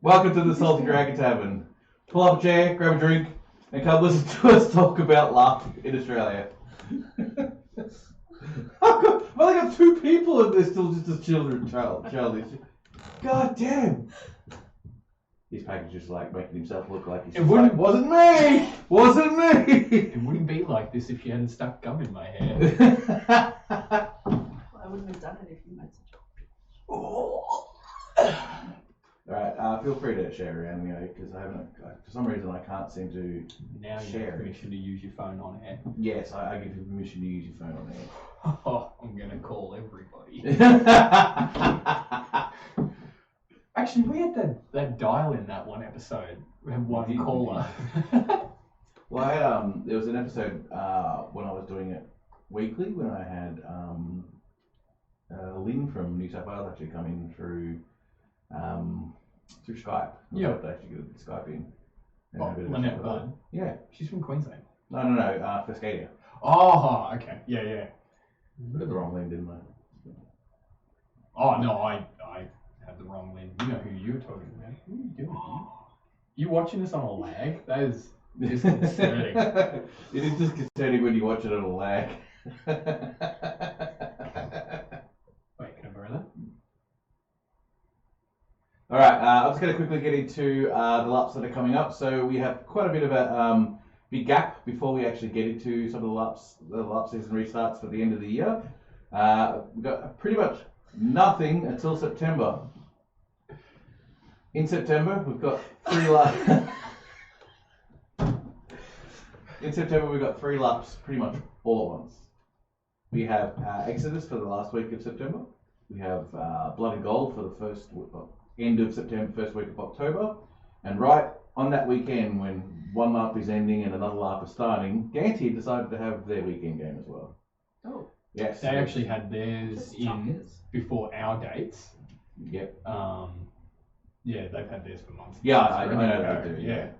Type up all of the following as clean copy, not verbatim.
Welcome to the Salty Dragon Tavern. Pull up a chair, grab a drink, and come listen to us talk about laughing in Australia. I've only got 2 people and they're still just as childish. God damn. His package is like making himself look like he's wasn't me! Wasn't me! It wouldn't be like this if you hadn't stuck gum in my hair. I wouldn't have done it if you made such a... Alright, feel free to share around, because I haven't, for some reason I can't seem to Now you have permission to use your phone on air. Yes, I give you permission to use your phone on air. Oh, I'm going to call everybody. Actually, we had that dial in that one episode. We had one caller. Well, there was an episode when I was doing it weekly when I had Lynn from New South Wales actually come in through Skype. Yeah. I actually get Skype in. Lynette Budd. Yeah. She's from Queensland. No, Fiscadia. Oh, okay. Yeah. I got the wrong Lynn, didn't I? Oh, no, I had the wrong Lynn. You know who you were talking about. What are you doing? You watching this on a lag? That is disconcerting. It is disconcerting when you watch it on a lag. Wait, can I borrow that? Alright, I'm just going to quickly get into the laps that are coming up. So we have quite a bit of a big gap before we actually get into some of the lap season restarts for the end of the year. We've got pretty much nothing until September. In September, we've got 3 laps. In September, we've got 3 laps pretty much all at once. We have Exodus for the last week of September. We have Blood and Gold for the first end of September, first week of October. And right on that weekend, when one lap is ending and another lap is starting, Ganty decided to have their weekend game as well. Oh. Yes. They actually had theirs in before our dates. Yep. Yeah, they've had theirs for months. Yeah, I know they do. Yeah.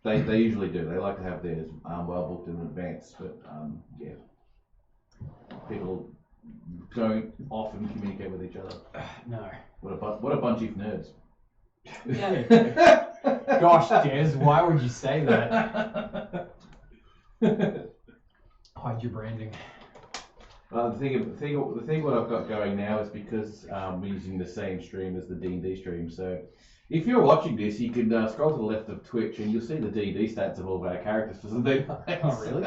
They usually do. They like to have theirs well booked in advance, but yeah. People don't often communicate with each other. No. What a bunch of nerds. Yeah. Gosh, Des, why would you say that? Hide your branding. The thing what I've got going now is because we're using the same stream as the D&D stream. So if you're watching this, you can scroll to the left of Twitch and you'll see the D&D stats of all of our characters for Sunday nights. Oh, really?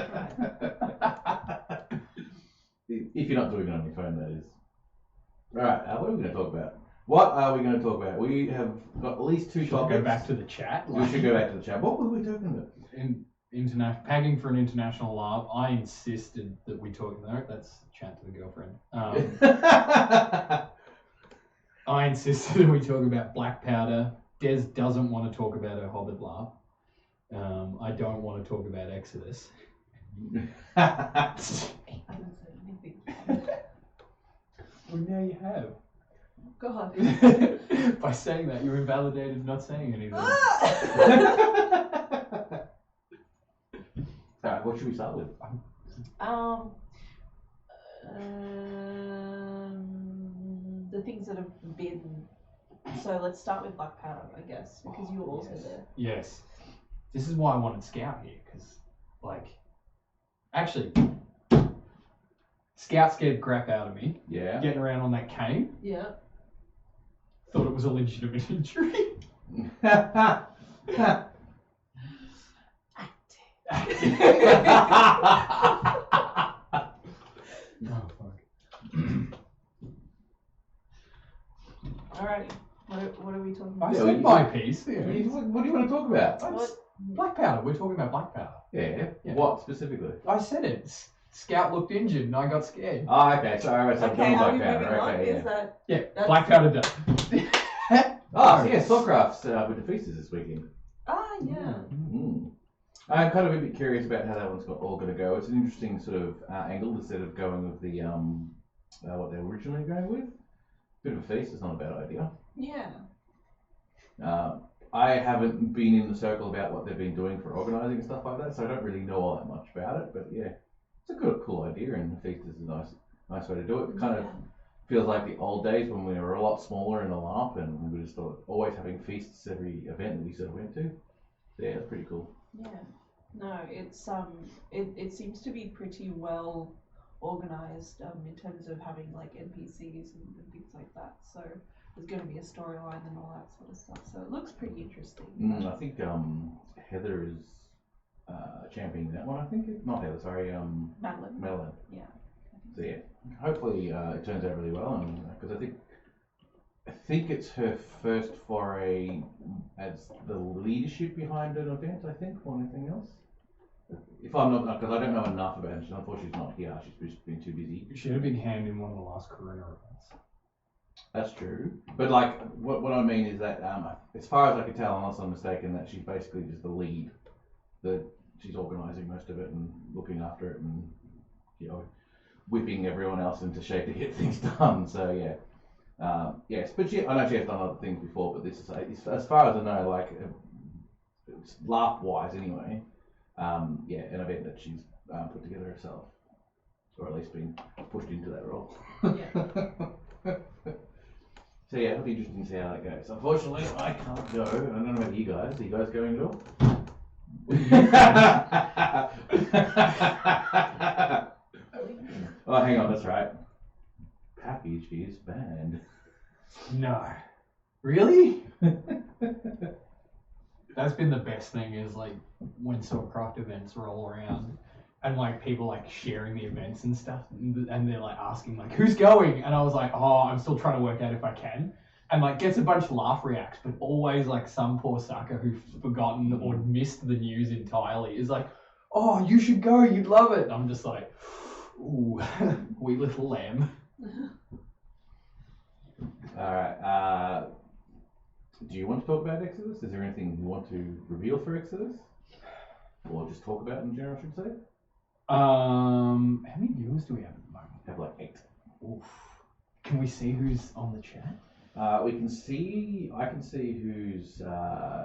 If you're not doing it on your phone, that is. Alright, what are we going to talk about? What are we going to talk about? We have got at least 2 topics. Go back to the chat. We should go back to the chat. What were we talking about? Packing for an international laugh. I insisted that we talk. No, that's chat to the girlfriend. I insisted that we talk about black powder. Des doesn't want to talk about her Hobbit laugh. I don't want to talk about Exodus. I haven't said anything. Well, now you have. God. By saying that, you're invalidated not saying anything. Alright, what should we start with? The things that have been. So let's start with black powder, I guess, because you were also there. Yes. This is why I wanted Scout here, because, actually, Scout scared the crap out of me. Yeah. Getting around on that cane. Yeah. Thought it was a legitimate injury. Oh, fuck. Alrighty. What are we talking I about? said my piece. What do you want to talk about? Black powder. We're talking about black powder. Yeah. Yeah. What specifically? I said it. Scout looked injured and I got scared. Oh, okay. So, alright, so Okay, black are we powder. moving on? Okay, Is that... Yeah, That's- black powder done. Oh, yeah, Starcraft's with the feasters this weekend. Ah, yeah. Mm. I'm kind of a bit curious about how that one's all going to go. It's an interesting sort of angle instead of going with the what they were originally going with. Bit of a feast is not a bad idea. Yeah. I haven't been in the circle about what they've been doing for organising and stuff like that, so I don't really know all that much about it. But yeah, it's a cool idea, and the feast is a nice way to do it. Kind of feels like the old days when we were a lot smaller in the LARP and we were just always having feasts every event that we sort of went to. So yeah, it's pretty cool. Yeah. No, it's it seems to be pretty well organized in terms of having like NPCs and things like that. So there's going to be a storyline and all that sort of stuff. So it looks pretty interesting. I think Heather is championing that one. I think not Heather. Sorry, Madeline. Yeah. So yeah, hopefully it turns out really well, and because I think it's her first foray as the leadership behind an event. I think more than anything else. If I'm not, because I don't know enough about her. Unfortunately, she's not here. She's been too busy. She had a big hand in one of the last Corona events. That's true, but like what I mean is that as far as I can tell, unless I'm mistaken, that she's basically just the lead. She's organising most of it and looking after it, and whipping everyone else into shape to get things done. So yeah, yes, but I know she has done other things before, but this is as far as I know, like LARP wise anyway. Yeah, an event that she's put together herself, or at least been pushed into that role. Yeah. So yeah, it'll be interesting to see how that goes. Unfortunately, I can't go. I don't know about you guys. Are you guys going at all? Oh, hang on, that's right. Package is banned. No. Really? That's been the best thing is like when Swordcraft events roll around and like people like sharing the events and stuff and they're like asking like who's going, and I was like, oh, I'm still trying to work out if I can, and like gets a bunch of laugh reacts, but always like some poor sucker who's forgotten or missed the news entirely is like, oh, you should go, you'd love it. And I'm just like, ooh, wee little lamb. Alright, do you want to talk about Exodus? Is there anything you want to reveal for Exodus? Or just talk about in general, I should say? How many viewers do we have at the moment? Have like 8. Oof. Can we see who's on the chat? I can see who's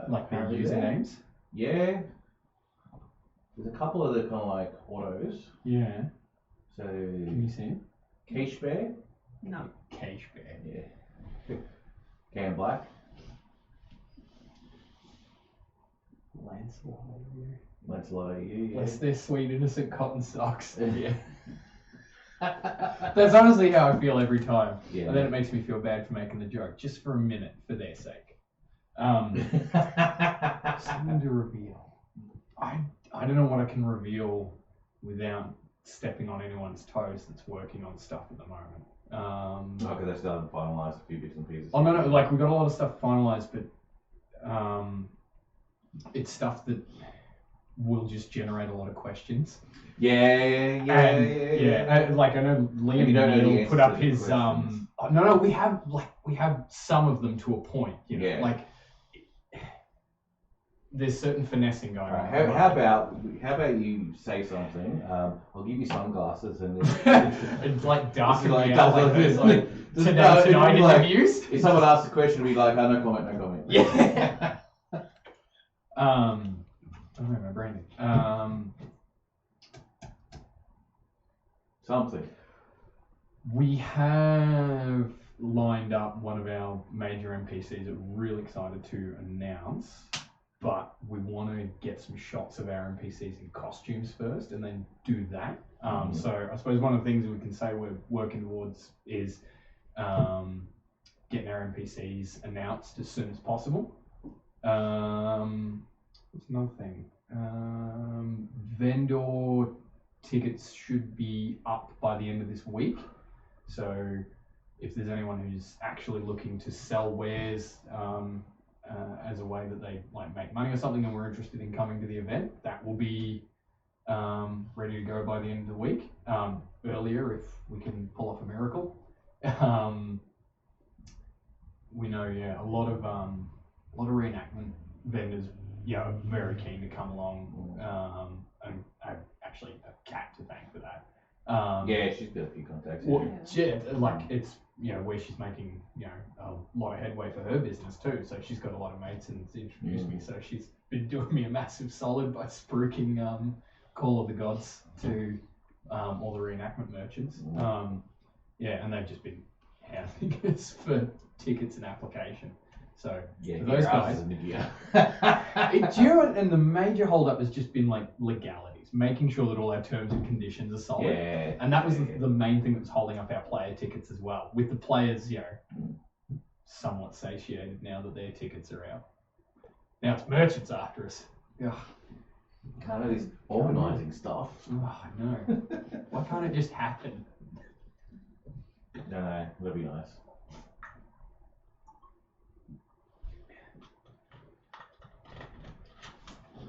Like their currently there. usernames? Yeah. There's a couple of the kind of like autos. Yeah. So Can you see it? Cache Bear. No. Cage Bear. Yeah. Cam Black. Lancelot over here. Lancelot, yeah. Bless their sweet innocent cotton socks. Yeah. That's honestly how I feel every time. Yeah. And then it makes me feel bad for making the joke, just for a minute, for their sake. Something to reveal. I don't know what I can reveal without stepping on anyone's toes that's working on stuff at the moment. Okay, they still haven't finalised a few bits and pieces. Oh no, like we've got a lot of stuff finalised, but it's stuff that will just generate a lot of questions. Yeah. Like I know Liam Neal put up his No, we have some of them to a point. You know, Yeah. like there's certain finessing going on. Right, how about you say something? I'll give you sunglasses and It's like dark like me out, like this. those like tonight interviews. If someone asks a question, be like, oh, no comment. Yeah. I don't know my brain. Something. We have lined up one of our major NPCs that we're really excited to announce, but we want to get some shots of our NPCs in costumes first and then do that. So I suppose one of the things that we can say we're working towards is getting our NPCs announced as soon as possible. What's another thing? Vendor tickets should be up by the end of this week. So if there's anyone who's actually looking to sell wares as a way that they like make money or something and we're interested in coming to the event, that will be ready to go by the end of the week. Earlier if we can pull off a miracle. We know, a lot of reenactment vendors, are very keen to come along. And I actually have Kat to thank for that. Yeah, she's got a few contacts. Well, like it's where she's making a lot of headway for her business too. So she's got a lot of mates and introduced me. So she's been doing me a massive solid by spruiking Call of the Gods to all the reenactment merchants. And they've just been hand figures for tickets and application. So Yeah, for get those your guys, asses in the gear. and the major holdup has just been like legalities, making sure that all our terms and conditions are solid. Yeah. And that was the main thing that was holding up our player tickets as well. With the players, somewhat satiated now that their tickets are out. Now it's merchants after us. Ugh. Kind of this organising stuff. Oh, I know. Why can't it just happen? No, that'd be nice.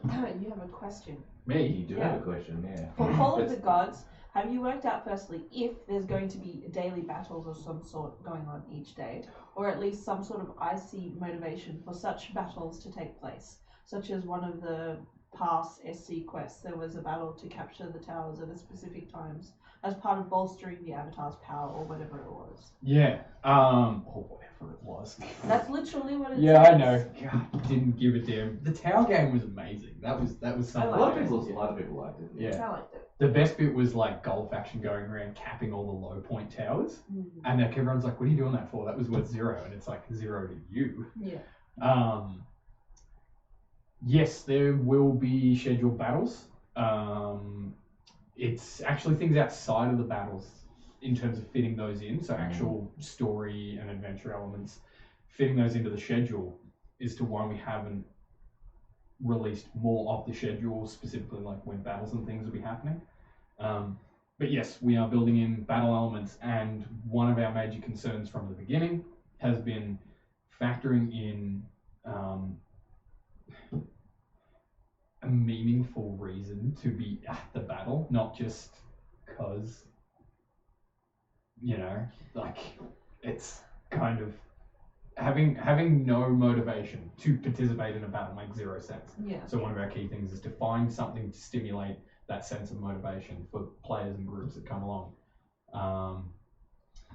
You have a question. Me? You do have a question, yeah. For Call of the Gods, have you worked out firstly if there's going to be daily battles of some sort going on each day, or at least some sort of icy motivation for such battles to take place, such as one of the past SC quests, there was a battle to capture the towers at a specific times as part of bolstering the Avatar's power or whatever it was. Yeah. Or whatever it was. That's literally what it Yeah, says. I know. God, didn't give a damn. The tower game was amazing. That was something. A lot of people liked it. Yeah. I liked it. The best bit was like Gold Faction going around capping all the low point towers, and like everyone's like, "What are you doing that for? That was worth 0," and it's like 0 to you. Yeah. Yes, there will be scheduled battles. It's actually things outside of the battles in terms of fitting those in. So actual story and adventure elements, fitting those into the schedule is to why we haven't released more of the schedule, specifically like when battles and things will be happening. But yes, we are building in battle elements, and one of our major concerns from the beginning has been factoring in a meaningful reason to be at the battle, not just because, like it's kind of having no motivation to participate in a battle makes 0 sense. Yeah. So one of our key things is to find something to stimulate that sense of motivation for players and groups that come along.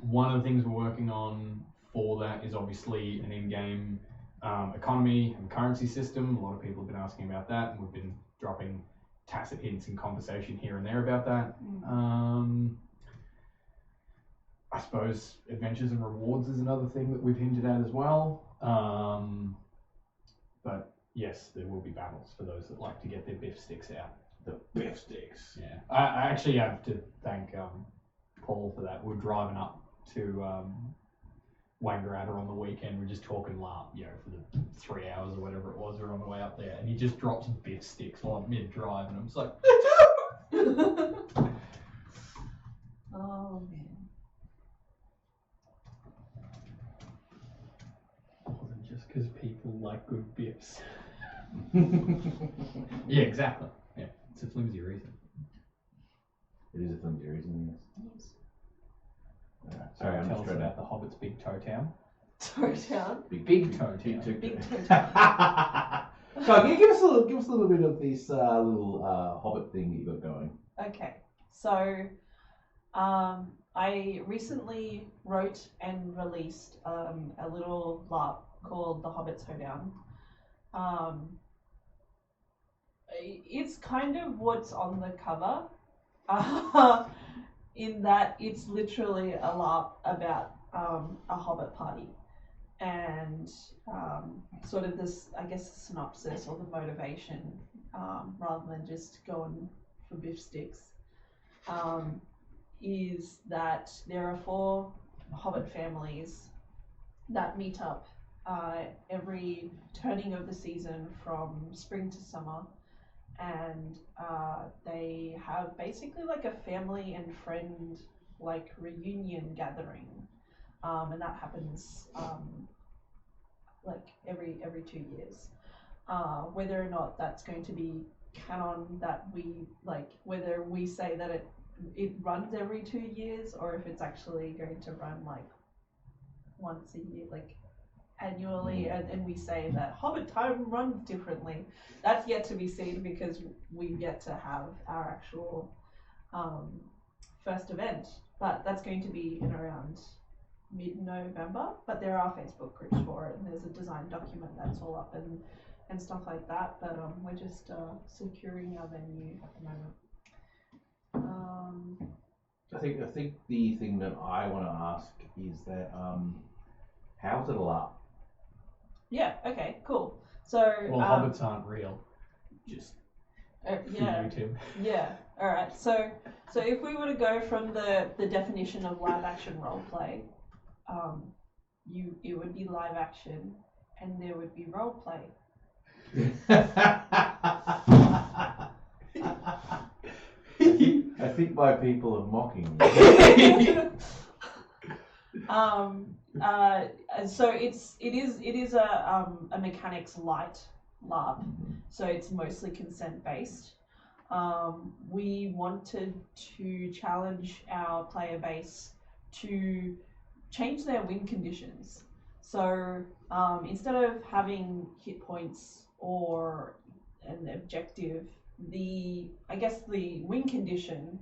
One of the things we're working on for that is obviously an in-game economy and currency system. A lot of people have been asking about that, and we've been dropping tacit hints in conversation here and there about that. I suppose adventures and rewards is another thing that we've hinted at as well. But yes, there will be battles for those that like to get their biff sticks out. The biff sticks. Yeah, I actually have to thank Paul for that. We're driving up to Wangaratta on the weekend. We're just talking for the 3 hours or whatever it was. We're on the way up there, and he just drops biff sticks while I'm mid-drive, and I'm just like, Oh man. it wasn't just because people like good biffs. Yeah, exactly. Yeah, it's a flimsy reason. It is a flimsy reason, Yes. Sorry, I'm Tell just us trying about the Hobbit's Big Toe Town. Town. Big Toe Big Town. Big toe. So give us a little bit of this little Hobbit thing that you got going. Okay, so I recently wrote and released a little LARP called the Hobbits Hoedown. It's kind of what's on the cover, in that it's literally a LARP about a Hobbit party, and sort of this, I guess, synopsis or the motivation, rather than just going for biff sticks, is that there are 4 Hobbit families that meet up every turning of the season from spring to summer, and they have basically like a family and friend like reunion gathering, and that happens like every 2 years. Whether or not that's going to be canon, that we like, whether we say that it runs every 2 years, or if it's actually going to run like once a year, like annually, and we say that Hobbit time runs differently. That's yet to be seen, because we get to have our actual first event, but that's going to be in around mid-November. But there are Facebook groups for it, and there's a design document that's all up and stuff like that. But we're just securing our venue at the moment. I think the thing that I want to ask is that how's it a LARP? Yeah. Okay. Cool. So. Well, hobbits aren't real. Just yeah. YouTube. Yeah. All right. So if we were to go from the definition of live action role play, it would be live action, and there would be role play. I think my people are mocking me. So it is a mechanics light LARP, so it's mostly consent based. We wanted to challenge our player base to change their win conditions. So instead of having hit points or an objective, the win condition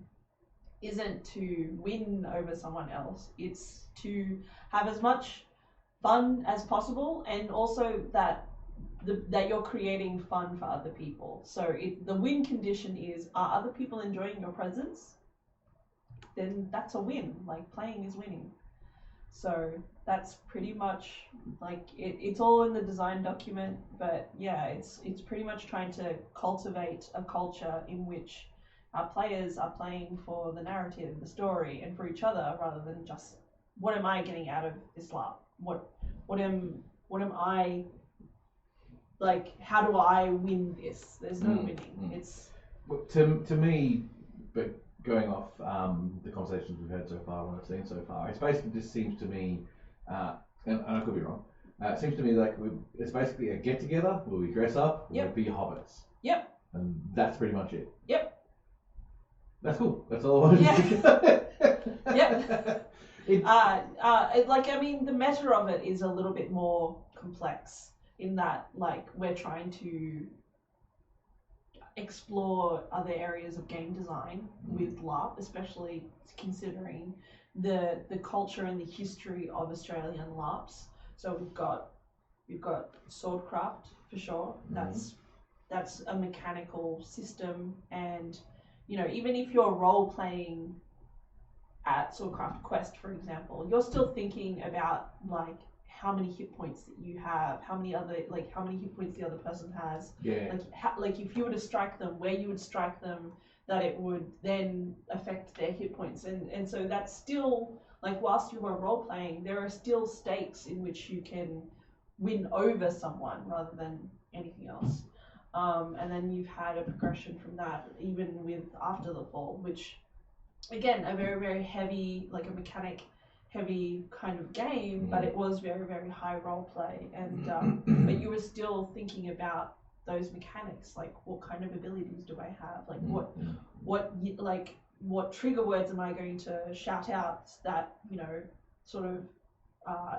isn't to win over someone else. It's to have as much fun as possible, and also that you're creating fun for other people. So the win condition is, are other people enjoying your presence? Then that's a win. Like, playing is winning. So that's pretty much like it's all in the design document, but yeah, it's pretty much trying to cultivate a culture in which our players are playing for the narrative, the story, and for each other, rather than just, what am I getting out of this LARP? What am I, like, how do I win this? There's no winning. It's to me, but going off the conversations we've had so far, what I've seen so far, it's basically just seems to me, and I could be wrong, it seems to me like it's basically a get together where we dress up, we'll be hobbits. Yep. And that's pretty much it. Yep. That's cool. That's all I wanted to say. Yep. The meta of it is a little bit more complex in that, like, we're trying to explore other areas of game design with LARP, especially considering the culture and the history of Australian LARPs. So we've got swordcraft for sure. That's a mechanical system, and even if you're role playing at Swordcraft Quest, for example, you're still thinking about, like, how many hit points that you have, how many hit points the other person has. Yeah. Like if you were to strike them, where you would strike them, that it would then affect their hit points, and so that's still, like, whilst you are role playing, there are still stakes in which you can win over someone rather than anything else. And then you've had a progression from that, even with After the Fall, which, again, a very, very heavy, like a mechanic heavy kind of game, but it was very, very high role play, and but you were still thinking about those mechanics, like, what kind of abilities do I have, like what trigger words am I going to shout out that sort of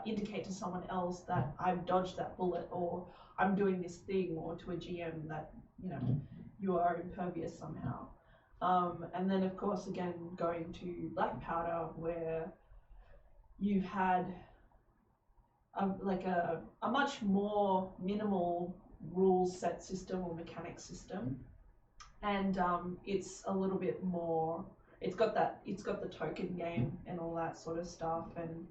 indicate to someone else that I've dodged that bullet, or I'm doing this thing, or to a GM that you are impervious somehow. And then, of course, again, going to Black Powder, where you've had a much more minimal rules set system or mechanic system, and it's a little bit more. It's got the token game and all that sort of stuff, and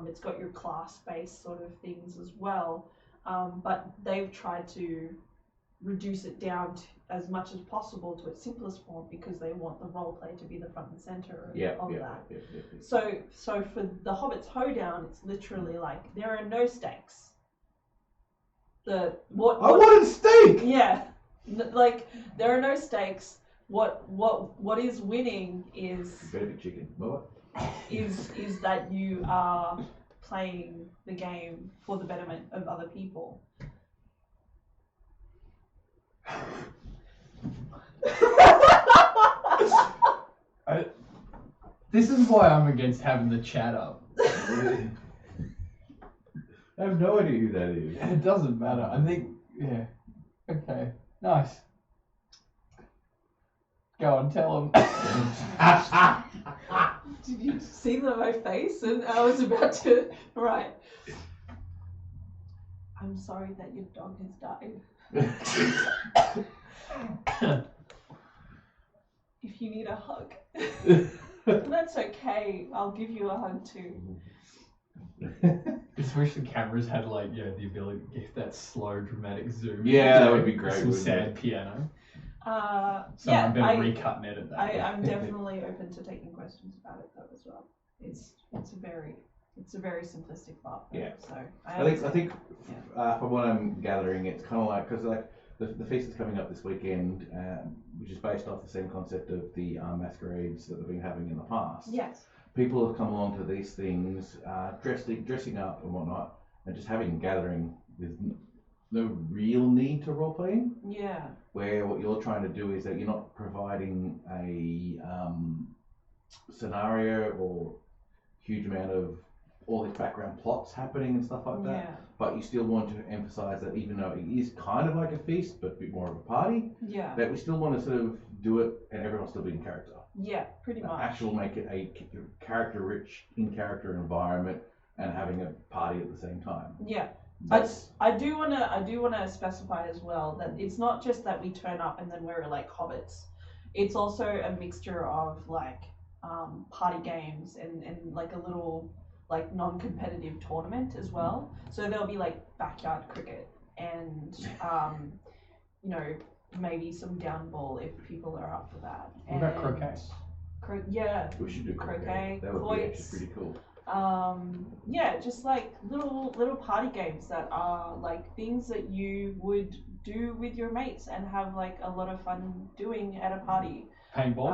it's got your class-based sort of things as well. But they've tried to reduce it down to as much as possible to its simplest form, because they want the role play to be the front and center of that. So for the Hobbits Hoedown, it's literally like, there are no stakes. I wanted steak. Yeah, like, there are no stakes. What is winning is Better be chicken. What? is that you are playing the game for the betterment of other people. This is why I'm against having the chat up. I have no idea who that is. It doesn't matter. I think, yeah. Okay. Nice. Go on, tell them. Did you see my face? And I was about to. Right. I'm sorry that your dog has died. If you need a hug. That's okay. I'll give you a hug too. Just wish the cameras had like the ability to get that slow dramatic zoom. Yeah, that would be great, Some wouldn't sad it? piano. Yeah, I'm gonna recut and edit that. I'm definitely open to taking questions about it though as well. It's a very simplistic plot. Though, Yeah. So I think from what I'm gathering, it's kind of like because like the feast is coming up this weekend, which is based off the same concept of the masquerades that they've been having in the past. Yes. People have come along to these things, dressing up and whatnot, and just having a gathering with no real need to role playing. Yeah. Where what you're trying to do is that you're not providing a scenario or huge amount of all these background plots happening and stuff like that. Yeah. But you still want to emphasize that even though it is kind of like a feast, but a bit more of a party, Yeah. that we still want to sort of do it and everyone's still being character. Yeah, pretty much. Actually make it a character-rich, in-character environment and having a party at the same time. Yeah. That's, I do wanna specify as well that it's not just that we turn up and then we're like hobbits. It's also a mixture of like party games and like a little like non-competitive tournament as well. So there'll be like backyard cricket and maybe some down ball if people are up for that. What about croquet? Yeah. we should do Croquet, That would be quoits. actually pretty cool. Yeah, just like little party games that are like things that you would do with your mates and have like a lot of fun doing at a party. Paintball?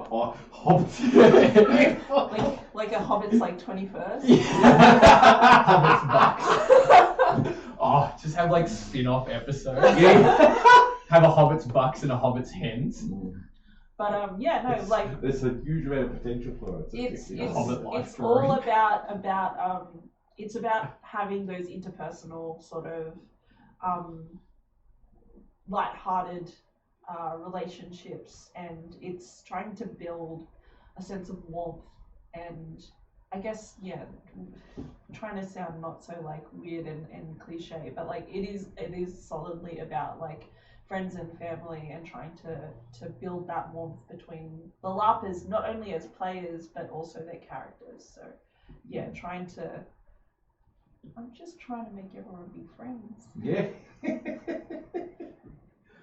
Hobbits. like a Hobbits like 21st. Hobbits Bucks. Oh, just have like spin-off episodes. Have a Hobbits Bucks and a Hobbits Hens. But there's a huge amount of potential for it. It's all about it's about having those interpersonal sort of light-hearted relationships, and it's trying to build a sense of warmth and I guess trying to sound not so like weird and cliche, but like it is solidly about like friends and family and trying to build that warmth between the LARPers, not only as players but also their characters. So I'm just trying to make everyone be friends. Yeah.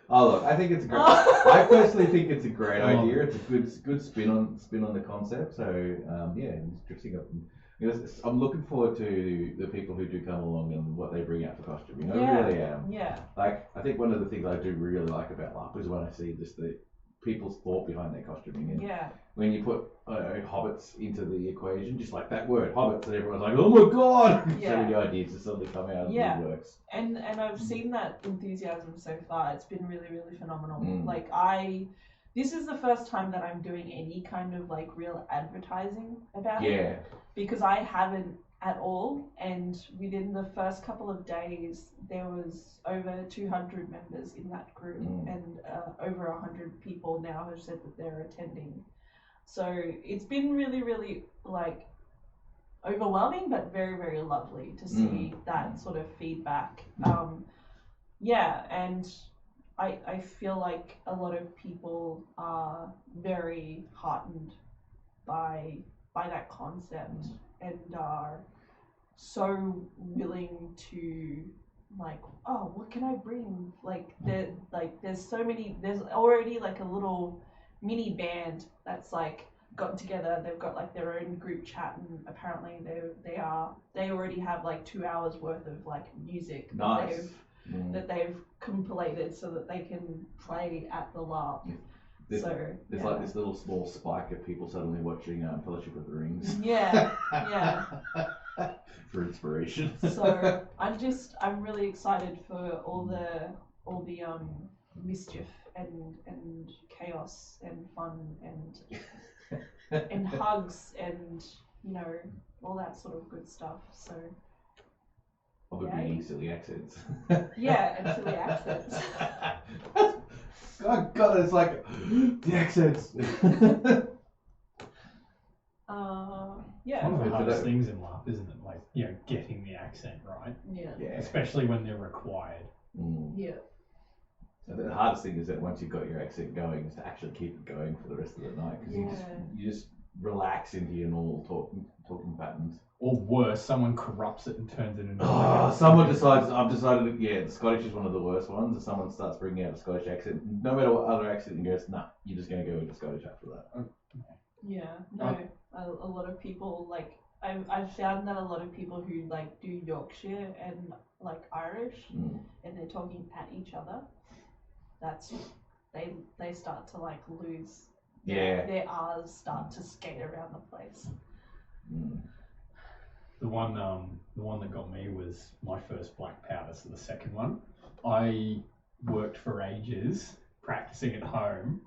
Oh look, I think it's great. I personally think it's a great idea. It's a good spin on the concept. So it's dressing up. I'm looking forward to the people who do come along and what they bring out for costuming. I really am. Yeah. Like I think one of the things I do really like about LARP is when I see just the people's thought behind their costuming. And when you put hobbits into the equation, just like that word hobbits, and everyone's like, oh my god! So many ideas just suddenly come out of the woodworks. And I've seen that enthusiasm so far. It's been really, really phenomenal. Like this is the first time that I'm doing any kind of like real advertising about it. Because I haven't at all, and within the first couple of days there was over 200 members in that group, and over 100 people now have said that they're attending. So it's been really, really like overwhelming, but very, very lovely to see that sort of feedback. And I feel like a lot of people are very heartened by that concept and are so willing to like, oh, what can I bring? There's already like a little mini band that's like gotten together. They've got like their own group chat, and apparently they already have like 2 hours worth of like music that they've compilated so that they can play at the LARP. There's like this little small spike of people suddenly watching Fellowship of the Rings. Yeah. For inspiration. So I'm really excited for all the mischief and chaos and fun and hugs and all that sort of good stuff. So of it being silly accents. Yeah, and silly accents. Oh God, it's like the accents. One of the hardest things in LARP, isn't it? Like, getting the accent right. Yeah. Especially when they're required. Yeah. So the hardest thing is that once you've got your accent going, is to actually keep it going for the rest of the night because you just relax into your normal talking patterns. Or worse, someone corrupts it and turns it into. Someone decides. I've decided. The Scottish is one of the worst ones. If someone starts bringing out a Scottish accent, no matter what other accent you goes, nah, you're just going to go into Scottish after that. Yeah, no. A lot of people like I've found that a lot of people who like do Yorkshire and like Irish and they're talking at each other. That's they start to like lose. Their R's start to skate around the place. The one that got me was my first black powder, so the second one. I worked for ages practicing at home.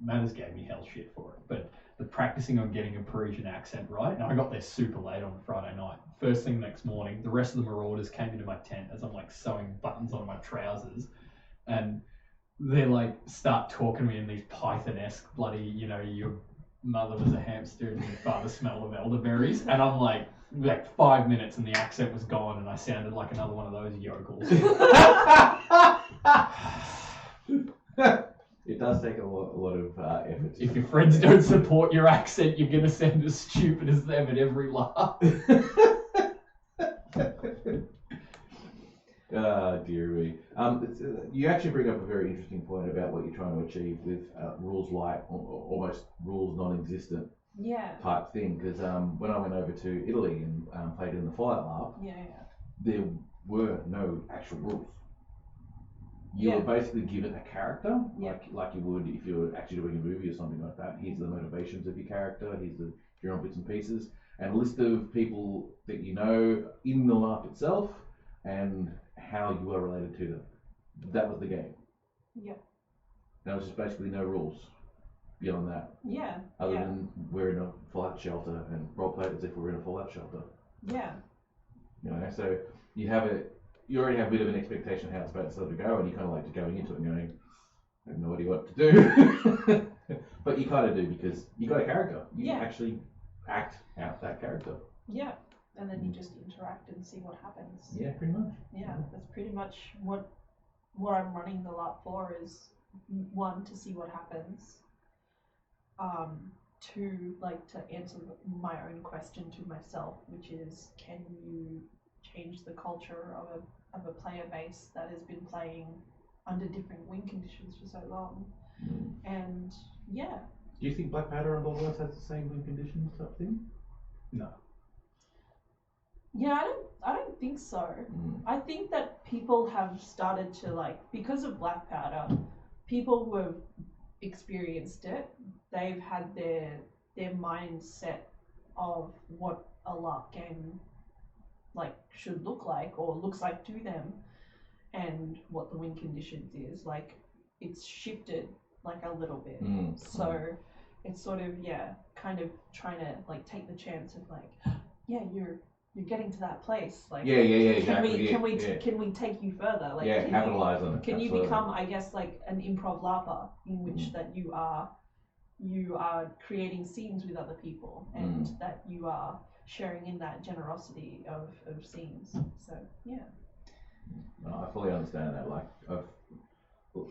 Matters gave me hell shit for it, but the practicing on getting a Parisian accent right, and I got there super late on Friday night. First thing next morning, the rest of the Marauders came into my tent as I'm like sewing buttons on my trousers, and they like start talking to me in these Python-esque bloody, your mother was a hamster and your father smelled of elderberries, and I'm like 5 minutes and the accent was gone and I sounded like another one of those yokels. It does take a lot of effort. If your friends don't support your accent, you're gonna sound as stupid as them at every laugh. Dear me. You actually bring up a very interesting point about what you're trying to achieve with rules light, or almost rules non-existent type thing. Because when I went over to Italy and played in the Fallout Lab, there were no actual rules. You were basically given a character, like you would if you were actually doing a movie or something like that. Here's the motivations of your character, here's the general bits and pieces, and a list of people that you know in the LARP itself, and how you are related to them. That was the game. Yeah. There was just basically no rules beyond that. Yeah. Other than we're in a fallout shelter and roleplay as if we're in a fallout shelter. Yeah. So you already have a bit of an expectation of how it's supposed to go, and you kind of like to going into it and going, I have no idea what to do. But you kind of do because you got a character. You actually act out that character. Yeah. And then you just interact and see what happens. Yeah, pretty much. Yeah, that's pretty much what I'm running the LARP for is, one, to see what happens. Two, like to answer my own question to myself, which is, can you change the culture of a player base that has been playing under different win conditions for so long? And yeah. Do you think Black Powder and Borderlands has the same win conditions type thing? No. Yeah, I don't think so. I think that people have started to like, because of Black Powder, people who have experienced it, they've had their mindset of what a LARP game like should look like or looks like to them, and what the win conditions is like. It's shifted like a little bit, so it's sort of kind of trying to like take the chance of like, you're getting to that place, like exactly. Can we take you further, like capitalize on it. Can you become, I guess, like an improv LARPer in which that you are creating scenes with other people, and that you are sharing in that generosity of scenes. So I fully understand that. Like I've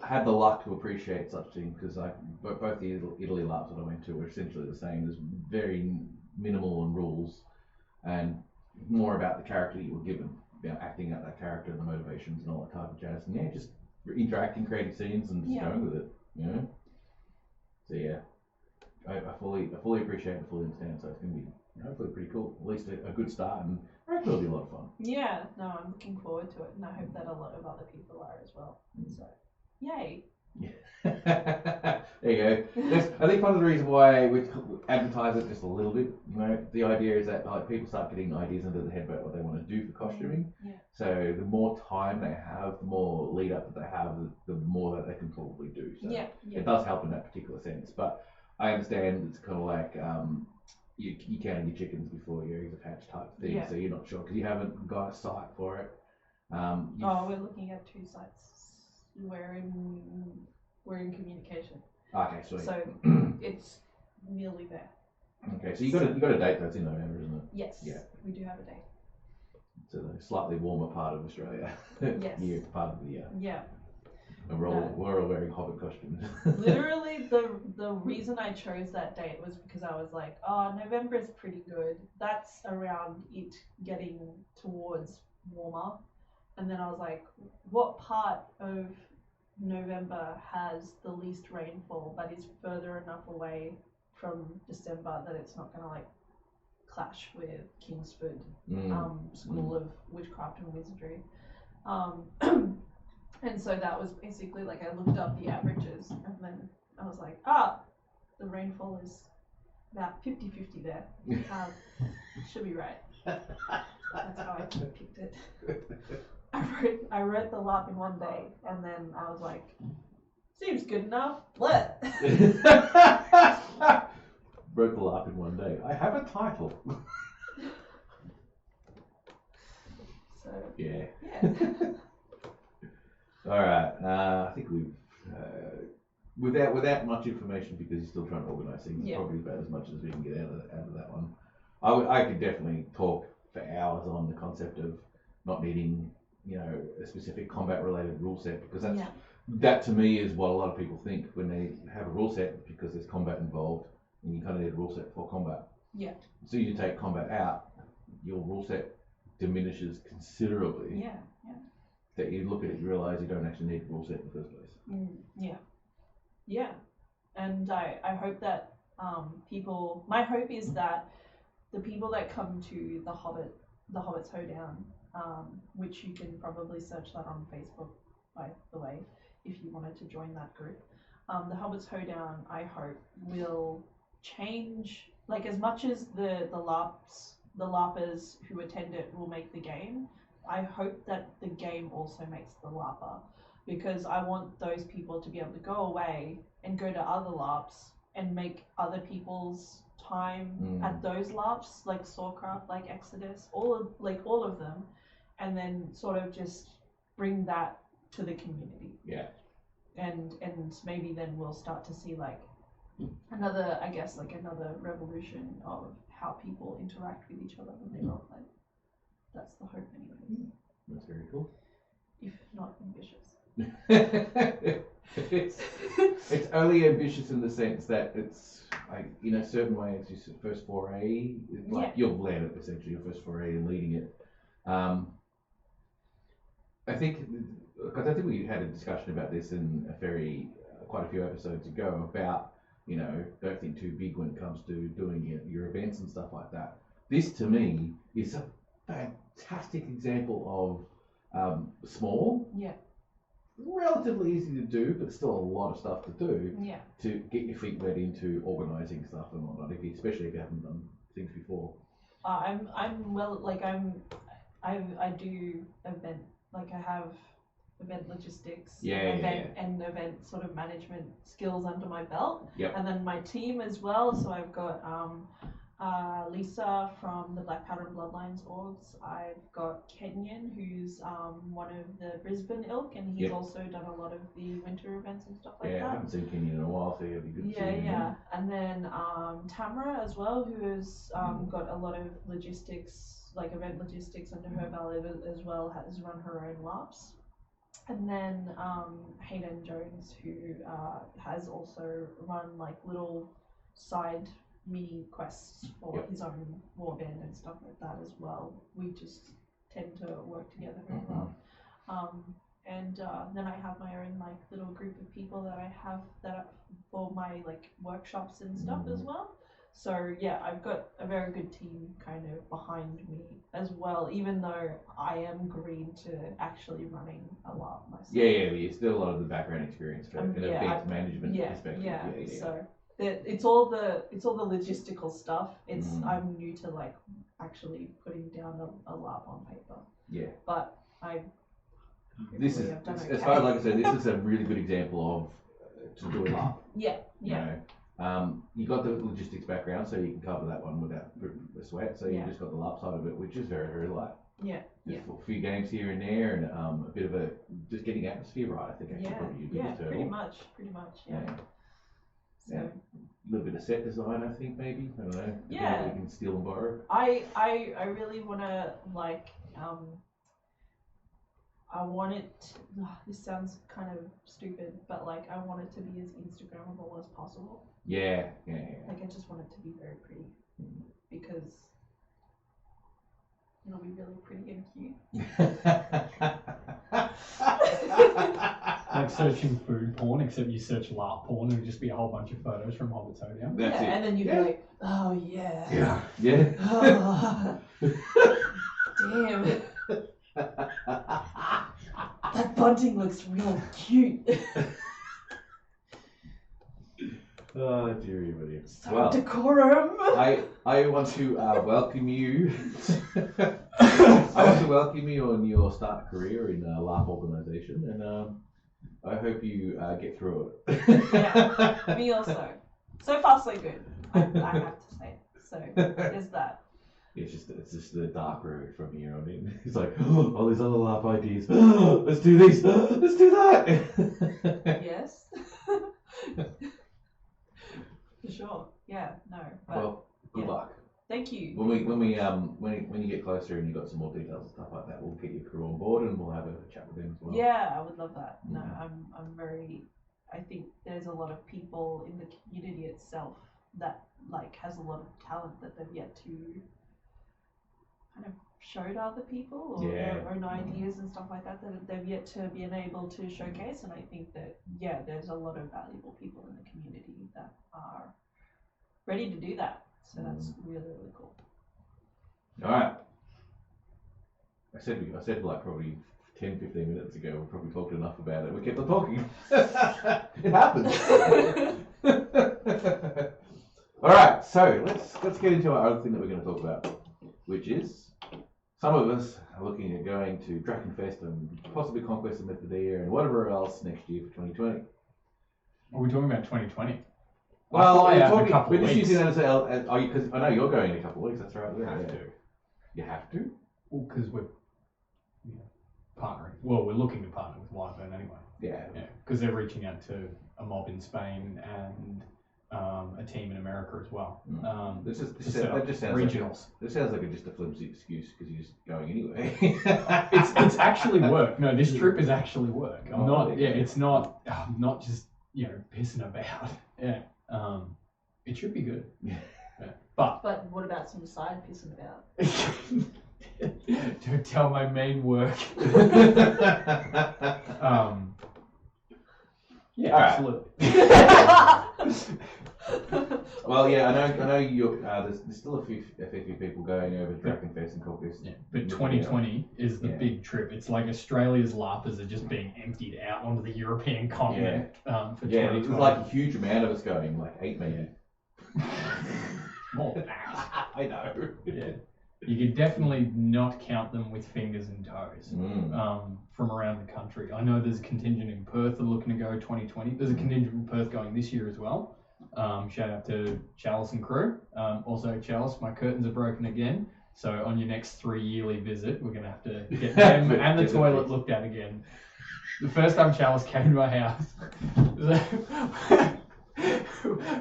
had the luck to appreciate such things because both the Italy LARPs that I went to were essentially the same. There's very minimal on rules and more about the character that you were given, acting out that character and the motivations and all that type of jazz, and just interacting, creating scenes and just going with it, So I fully appreciate and fully understand. So it's gonna be hopefully pretty cool. At least a good start, and I reckon it'll be a lot of fun. Yeah, no, I'm looking forward to it, and I hope that a lot of other people are as well. So, yay. There you go. I think part of the reason why we advertise it just a little bit, the idea is that like people start getting ideas into their head about what they want to do for costuming. So the more time they have, the more lead up that they have, the more that they can probably do. So it does help in that particular sense. But I understand it's kind of like you counting your chickens before your eggs are hatched type thing. So you're not sure because you haven't got a site for it. We're looking at 2 sites. We're in communication. Okay, sweet. So it's nearly there. Okay, so you got a date that's in November, isn't it? Yes. Yeah. We do have a date. to the slightly warmer part of Australia. Yes. Year, part of the year. Yeah. And we're all wearing Hobbit costumes. Literally, the reason I chose that date was because I was like, oh, November is pretty good. That's around it getting towards warmer. And then I was like, what part of November has the least rainfall but is further enough away from December that it's not gonna like clash with Kingsford School of Witchcraft and Wizardry. And so that was basically like I looked up the averages and then I was like, the rainfall is about 50-50 there. Should be right. That's how I picked it. I wrote the LARP in one day and then I was like, seems good enough. What? Wrote the LARP in one day. I have a title. So yeah. Yeah. All right. I think we've without much information because you're still trying to organise things. It's probably about as much as we can get out of that one. I could definitely talk for hours on the concept of not needing, a specific combat-related rule set because that to me is what a lot of people think when they have a rule set because there's combat involved and you kind of need a rule set for combat. Yeah. So you take combat out, your rule set diminishes considerably. Yeah. That you look at it, you realise you don't actually need a rule set in the first place. Yeah. And I hope that my hope is that the people that come to the Hobbits Hoedown, which you can probably search that on Facebook, by the way, if you wanted to join that group. The Hobbits Hoedown, I hope, will change, like as much as the LARPers who attend it will make the game, I hope that the game also makes the LARPer, because I want those people to be able to go away and go to other LARPs and make other people's time at those LARPs, like Sawcraft, like Exodus, all of them, and then sort of just bring that to the community. Yeah. And maybe then we'll start to see like another revolution of how people interact with each other when they roleplay. That's the hope anyway. That's very cool. If not ambitious. It's only ambitious in the sense that it's like, in a certain way, it's your first foray. It's like you've led it, essentially, your first foray and leading it. I think, because I think we had a discussion about this in quite a few episodes ago about, don't think too big when it comes to doing your events and stuff like that. This, to me, is a fantastic example of small, relatively easy to do, but still a lot of stuff to do to get your feet wet into organising stuff and whatnot, especially if you haven't done things before. I do event, like I have event logistics and event sort of management skills under my belt. And then my team as well. So I've got Lisa from the Black Powder and Bloodlines orgs. I've got Kenyon, who's one of the Brisbane ilk, and he's also done a lot of the winter events and stuff like that. I haven't seen Kenyon in a while, so it'll be good to see him. And then Tamara as well, who has got a lot of logistics, like event logistics under her belt as well, has run her own LARPs. And then Hayden Jones, who has also run like little side mini quests for his own warband and stuff like that as well. We just tend to work together very well. And then I have my own like little group of people that I have for my like workshops and stuff as well. So yeah, I've got a very good team kind of behind me as well, even though I am green to actually running a lot myself. Yeah, still a lot of the background experience for an event management perspective. So it's all the logistical stuff. I'm new to like actually putting down a LARP on paper. Yeah. But this is, as far as like I said, this is a really good example of to do a LARP. You got the logistics background, so you can cover that one without a sweat. So you just got the LARP side of it, which is very, very light. A few games here and there, and a bit of just getting atmosphere right. I think actually probably your biggest hurdle. Pretty much. So, a little bit of set design, I think maybe. I don't know. We can steal and borrow. I really want to like I want it. This sounds kind of stupid, but like I want it to be as Instagrammable as possible. Yeah. Like I just want it to be very pretty because it'll be really pretty and cute. Like searching food porn, except you search LARP porn, it'll just be a whole bunch of photos from Hobbits Hoedown. That's it. And then you'd be like, oh yeah. Yeah. Oh, damn. That bunting looks real cute. Oh, dearie me. So Well, decorum. I want to welcome you. I want to welcome you on your start career in a LARP organisation, and I hope you get through it. Yeah, me also. So far, so good. I have to say. So there's that. It's just the dark road from here on in. It's like, oh, all these other LARP ideas. Let's do these. Let's do that. Yes. For sure. Yeah. No. But Well, good luck. thank you. When you get closer and you got some more details and stuff like that, we'll get your crew on board and we'll have a chat with them as well. Yeah, I would love that. No, I'm very. I think there's a lot of people in the community itself that like has a lot of talent that they've yet to kind of show to other people or their own ideas and stuff like that that they've yet to be able to showcase. And I think that there's a lot of valuable people in the community that are ready to do that. So that's really, really cool. All right. I said like probably 10, 15 minutes ago, we probably talked enough about it. We kept on talking. It happens. All right, so let's get into our other thing that we're going to talk about, which is some of us are looking at going to Dragonfest and possibly Conquest of Mythodia and whatever else next year for 2020. Are we talking about 2020? Well, we're just using that as because I know you're going in a couple of weeks. That's right. We have to. You have to. Well, because we're partnering. Well, we're looking to partner with Wyvern anyway. Yeah. Because they're reaching out to a mob in Spain and a team in America as well. That just sounds regionals. This sounds like just a flimsy excuse because you're just going anyway. It's actually work. No, this trip is actually work. I'm not. Yeah, it's not. I'm not just pissing about. Yeah. It should be good. Yeah. But what about some side pissing about? Don't tell my main work. Yeah, absolutely. Well, yeah, I know you. There's still a few people going over Dragonface and Conquest. Yeah, but 2020 is the big trip. It's like Australia's LARPers are just being emptied out onto the European continent for 2020. There's like a huge amount of us going, like 8 maybe. More than that. I know. Yeah. You can definitely not count them with fingers and toes from around the country. I know there's a contingent in Perth that are looking to go 2020. There's a contingent in Perth going this year as well. Shout out to Chalice and crew. Also, Chalice, my curtains are broken again. So on your next 3 yearly visit, we're going to have to get them and the toilet looked at again. The first time Chalice came to my house,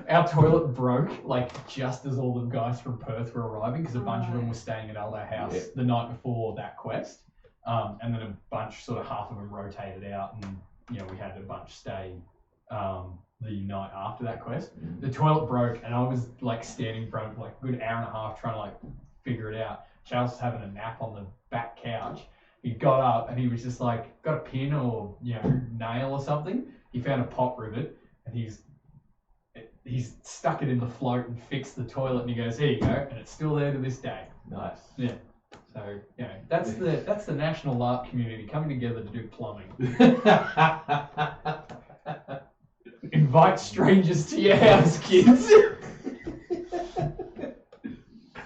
our toilet broke like just as all the guys from Perth were arriving because a bunch of them were staying at our house the night before that quest. And then a bunch, sort of half of them rotated out and, we had a bunch stay the night after that quest. The toilet broke and I was like standing in front of like a good hour and a half trying to like figure it out. Charles was having a nap on the back couch. He got up and he was just like, got a pin or, nail or something. He found a pop rivet and he's stuck it in the float and fixed the toilet and he goes, here you go. And it's still there to this day. Nice. Yeah. So, that's the national LARP community coming together to do plumbing. Invite strangers to your house, kids.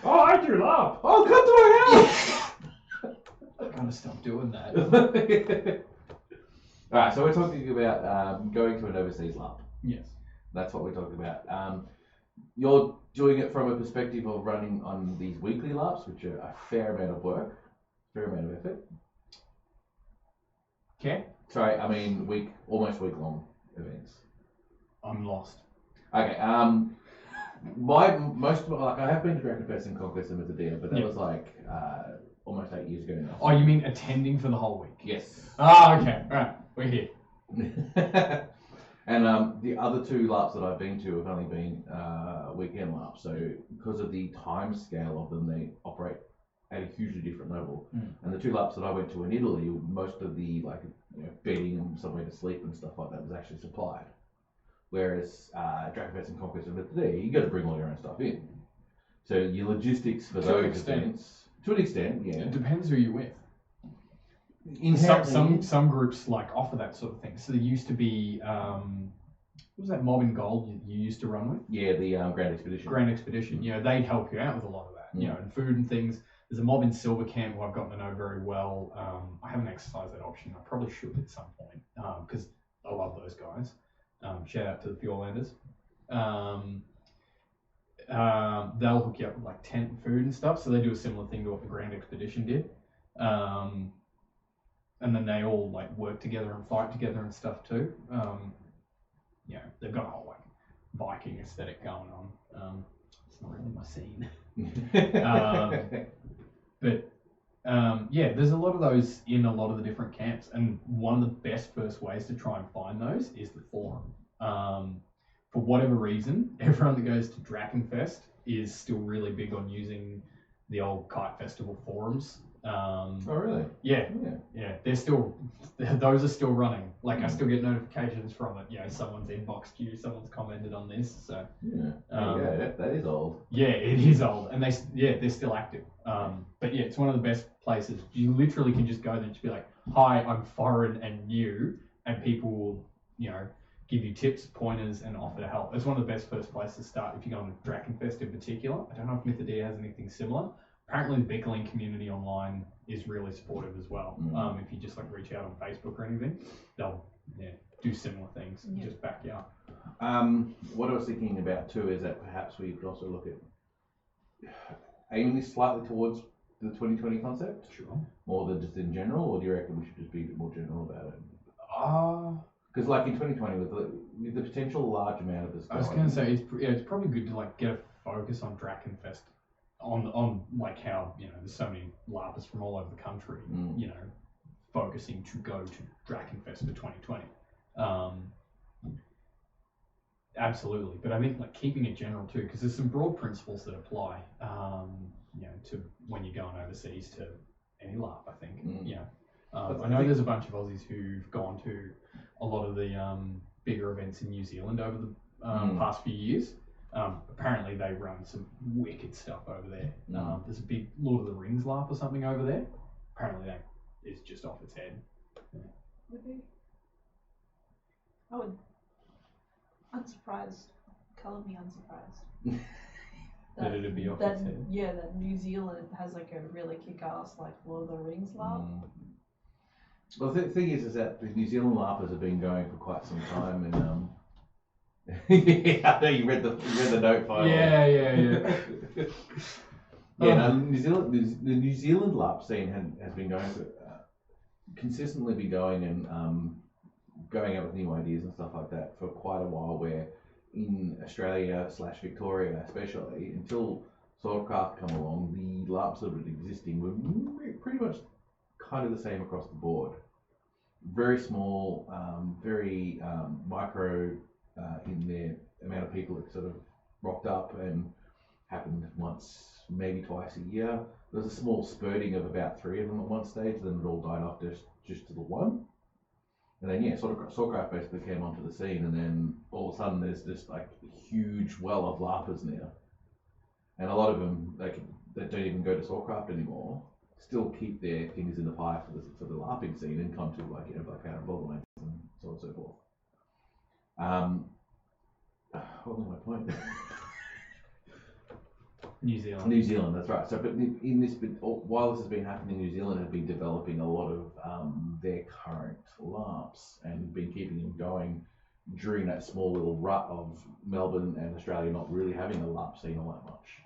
Oh, I do LARP. Oh, come to my house. I've got to stop doing that. Alright, so we're talking about going to an overseas LARP. Yes. That's what we're talking about. You're doing it from a perspective of running on these weekly LARPs, which are a fair amount of work, fair amount of effort. Okay. Sorry, I mean almost week-long events. I'm lost. Okay. I have been to Dragonface and Conquest and Mythodia, but that was like almost 8 years ago now. Oh, you mean attending for the whole week? Yes. Ah, okay. All right, we're here. And the other 2 LARPs that I've been to have only been weekend LARPs, so because of the time scale of them, they operate at a hugely different level. And the 2 LARPs that I went to in Italy, most of the bedding and somewhere to sleep and stuff like that was actually supplied. Whereas Dragonface and Conquest of Mythodia, you got to bring all your own stuff in. So your logistics for those events, to an extent, yeah. It depends who you're with. Inherently, Some groups offer that sort of thing. So there used to be what was that Mob in Gold you used to run with? Yeah, the Grand Expedition. Grand Expedition. They'd help you out with a lot of that. And food and things. There's a mob in Silver Camp who I've gotten to know very well. I haven't exercised that option. I probably should at some point because I love those guys. Shout out to the Fjordlanders. They'll hook you up with tent and food and stuff. So they do a similar thing to what the Grand Expedition did. And then they all work together and fight together and stuff too. They've got a whole Viking aesthetic going on. It's not really my scene. There's a lot of those in a lot of the different camps, and one of the best first ways to try and find those is the forum. For whatever reason, everyone that goes to Dragonfest is still really big on using the old Kite Festival forums. Oh really? Yeah. They're still, those are still running. I still get notifications from it. Someone's inboxed you, someone's commented on this. So that is old. Yeah, it is old, and they're still active. It's one of the best places. You literally can just go there and just be like, "Hi, I'm foreign and new," and people will, give you tips, pointers, and offer to help. It's one of the best first places to start if you're going to Dragonfest in particular. I don't know if Mythodia has anything similar. Apparently, the Bickling community online is really supportive as well. If you just reach out on Facebook or anything, they'll do similar things, just back you up. What I was thinking about too is that perhaps we could also look at aiming this slightly towards the 2020 concept, Sure. more than just in general, or do you reckon we should just be a bit more general about it? Because in 2020, with the potential large amount of this, I was going to say it's probably good to get a focus on Dragonfest. On how there's so many LARPers from all over the country, focusing to go to Dragonfest for 2020. Absolutely, but I think keeping it general too, because there's some broad principles that apply, to when you're going overseas to any LARP. I think, I know there's a bunch of Aussies who've gone to a lot of the bigger events in New Zealand over the past few years. Apparently they run some wicked stuff over there. There's a big Lord of the Rings LARP or something over there. Apparently that is just off its head. Maybe. I would. Unsurprised. Colour me unsurprised. That it'd be off its head. Yeah, that New Zealand has a really kick-ass Lord of the Rings LARP. Well, the thing is that the New Zealand LARPers have been going for quite some time, and yeah, I know you read the note file. Yeah. No, the New Zealand LARP scene has been going for, consistently been going and going out with new ideas and stuff like that for quite a while. Where in Australia / Victoria, especially until Swordcraft come along, the LARPs that were existing were pretty much kind of the same across the board. Very small, very micro. In their amount of people that sort of rocked up and happened once, maybe twice a year. There was a small spurting of about 3 of them at one stage, then it all died off just to the one. And then Swordcraft basically came onto the scene, and then all of a sudden there's this a huge well of LARPers now. And a lot of them that don't even go to Swordcraft anymore still keep their fingers in the pie for the LARPing scene and come to Blackhat and Borderlands and so on and so forth. What was my point? New Zealand. New Zealand, that's right. So, but while this has been happening, New Zealand has been developing a lot of their current LARPs and been keeping them going during that small little rut of Melbourne and Australia not really having a LARP scene all that much.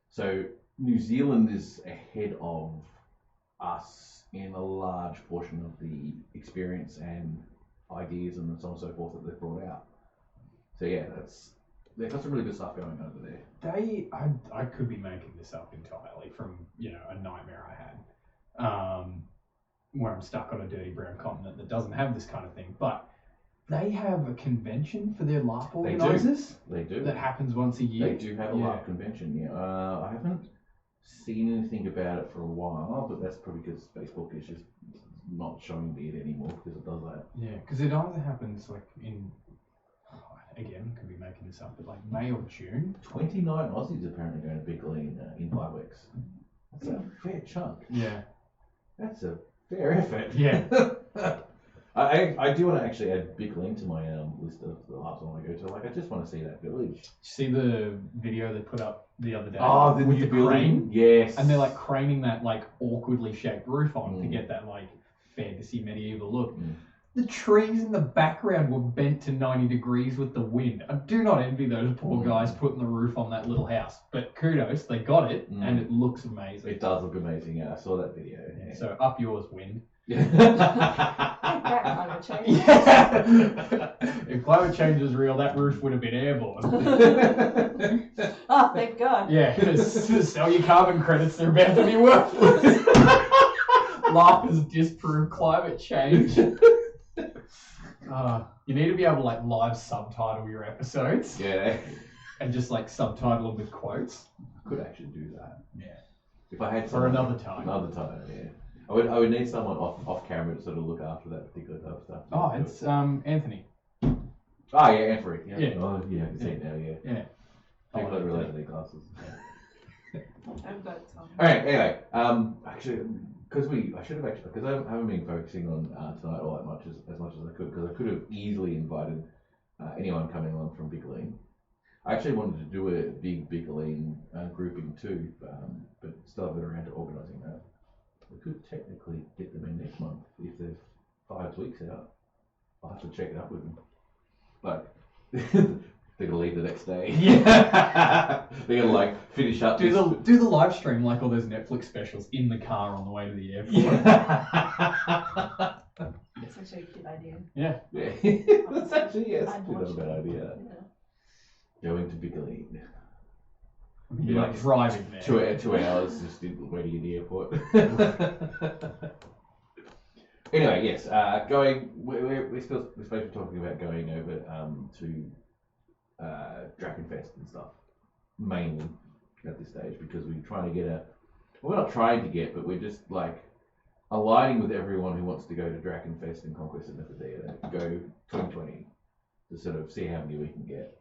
So New Zealand is ahead of us in a large portion of the experience and ideas and so on and so forth that they've brought out. So yeah, They've got some really good stuff going over there. I could be making this up entirely from a nightmare I had, where I'm stuck on a dirty brown continent that doesn't have this kind of thing. But they have a convention for their LARP organisers. They do. That happens once a year. They do have a LARP convention. Yeah. I haven't seen anything about it for a while, but that's probably because Facebook is just not showing me it anymore because it does that. Yeah, because it either happens like in. Again, could be making this up, but like May or June. 29 Aussies apparently going to Big Lean in 5 weeks. That's a fair chunk. Yeah. That's a fair effort. Yeah. I do want to actually add Big Lean to my list of the labs I want to go to. Like, I just want to see that village. See the video they put up the other day? Oh, with the crane? Yes. And they're like craning that like awkwardly shaped roof on to get that like fantasy medieval look. The trees in the background were bent to 90 degrees with the wind. I do not envy those poor guys putting the roof on that little house. But kudos, they got it, and it looks amazing. It does look amazing, yeah. I saw that video. Yeah. So up yours, wind. Climate change. Yeah. If climate change is real, that roof would have been airborne. Oh, thank God. Yeah, because sell your carbon credits, they're about to be worthless. LARP has disproved climate change. You need to be able to like live subtitle your episodes. Yeah. And just like subtitle them with quotes. I could actually do that. Yeah. If I had For another time. Another time, yeah. I would need someone off camera to sort of look after that particular type of stuff. Oh, it's Anthony. Oh yeah, Anthony. Yeah. Yeah. Oh yeah, I can see it now. Yeah. Yeah. People don't realise their glasses. I've got some. All right. Anyway, actually, because I haven't been focusing on tonight all that much as much as I could, because I could have easily invited anyone coming along from Big Lean. I actually wanted to do a big Lean grouping too, but still haven't around to organising that. We could technically get them in next month if they're 5 weeks out. I'll have to check it up with them. But they're gonna leave the next day. Yeah. They're gonna like finish up. Do the live stream like all those Netflix specials in the car on the way to the airport. Yeah. It's actually a cute idea. Yeah. Yeah. That's actually I'd not a watch bad it. idea. Yeah. Going to Big Lean. You're like driving there. 2 hours just waiting in the airport. Anyway, yes, we're supposed to be talking about going over to Dragonfest and stuff, mainly at this stage, because we're trying to get we're not trying to get, but we're just like aligning with everyone who wants to go to Dragonfest and Conquest of Mythodia, go 2020, to sort of see how many we can get.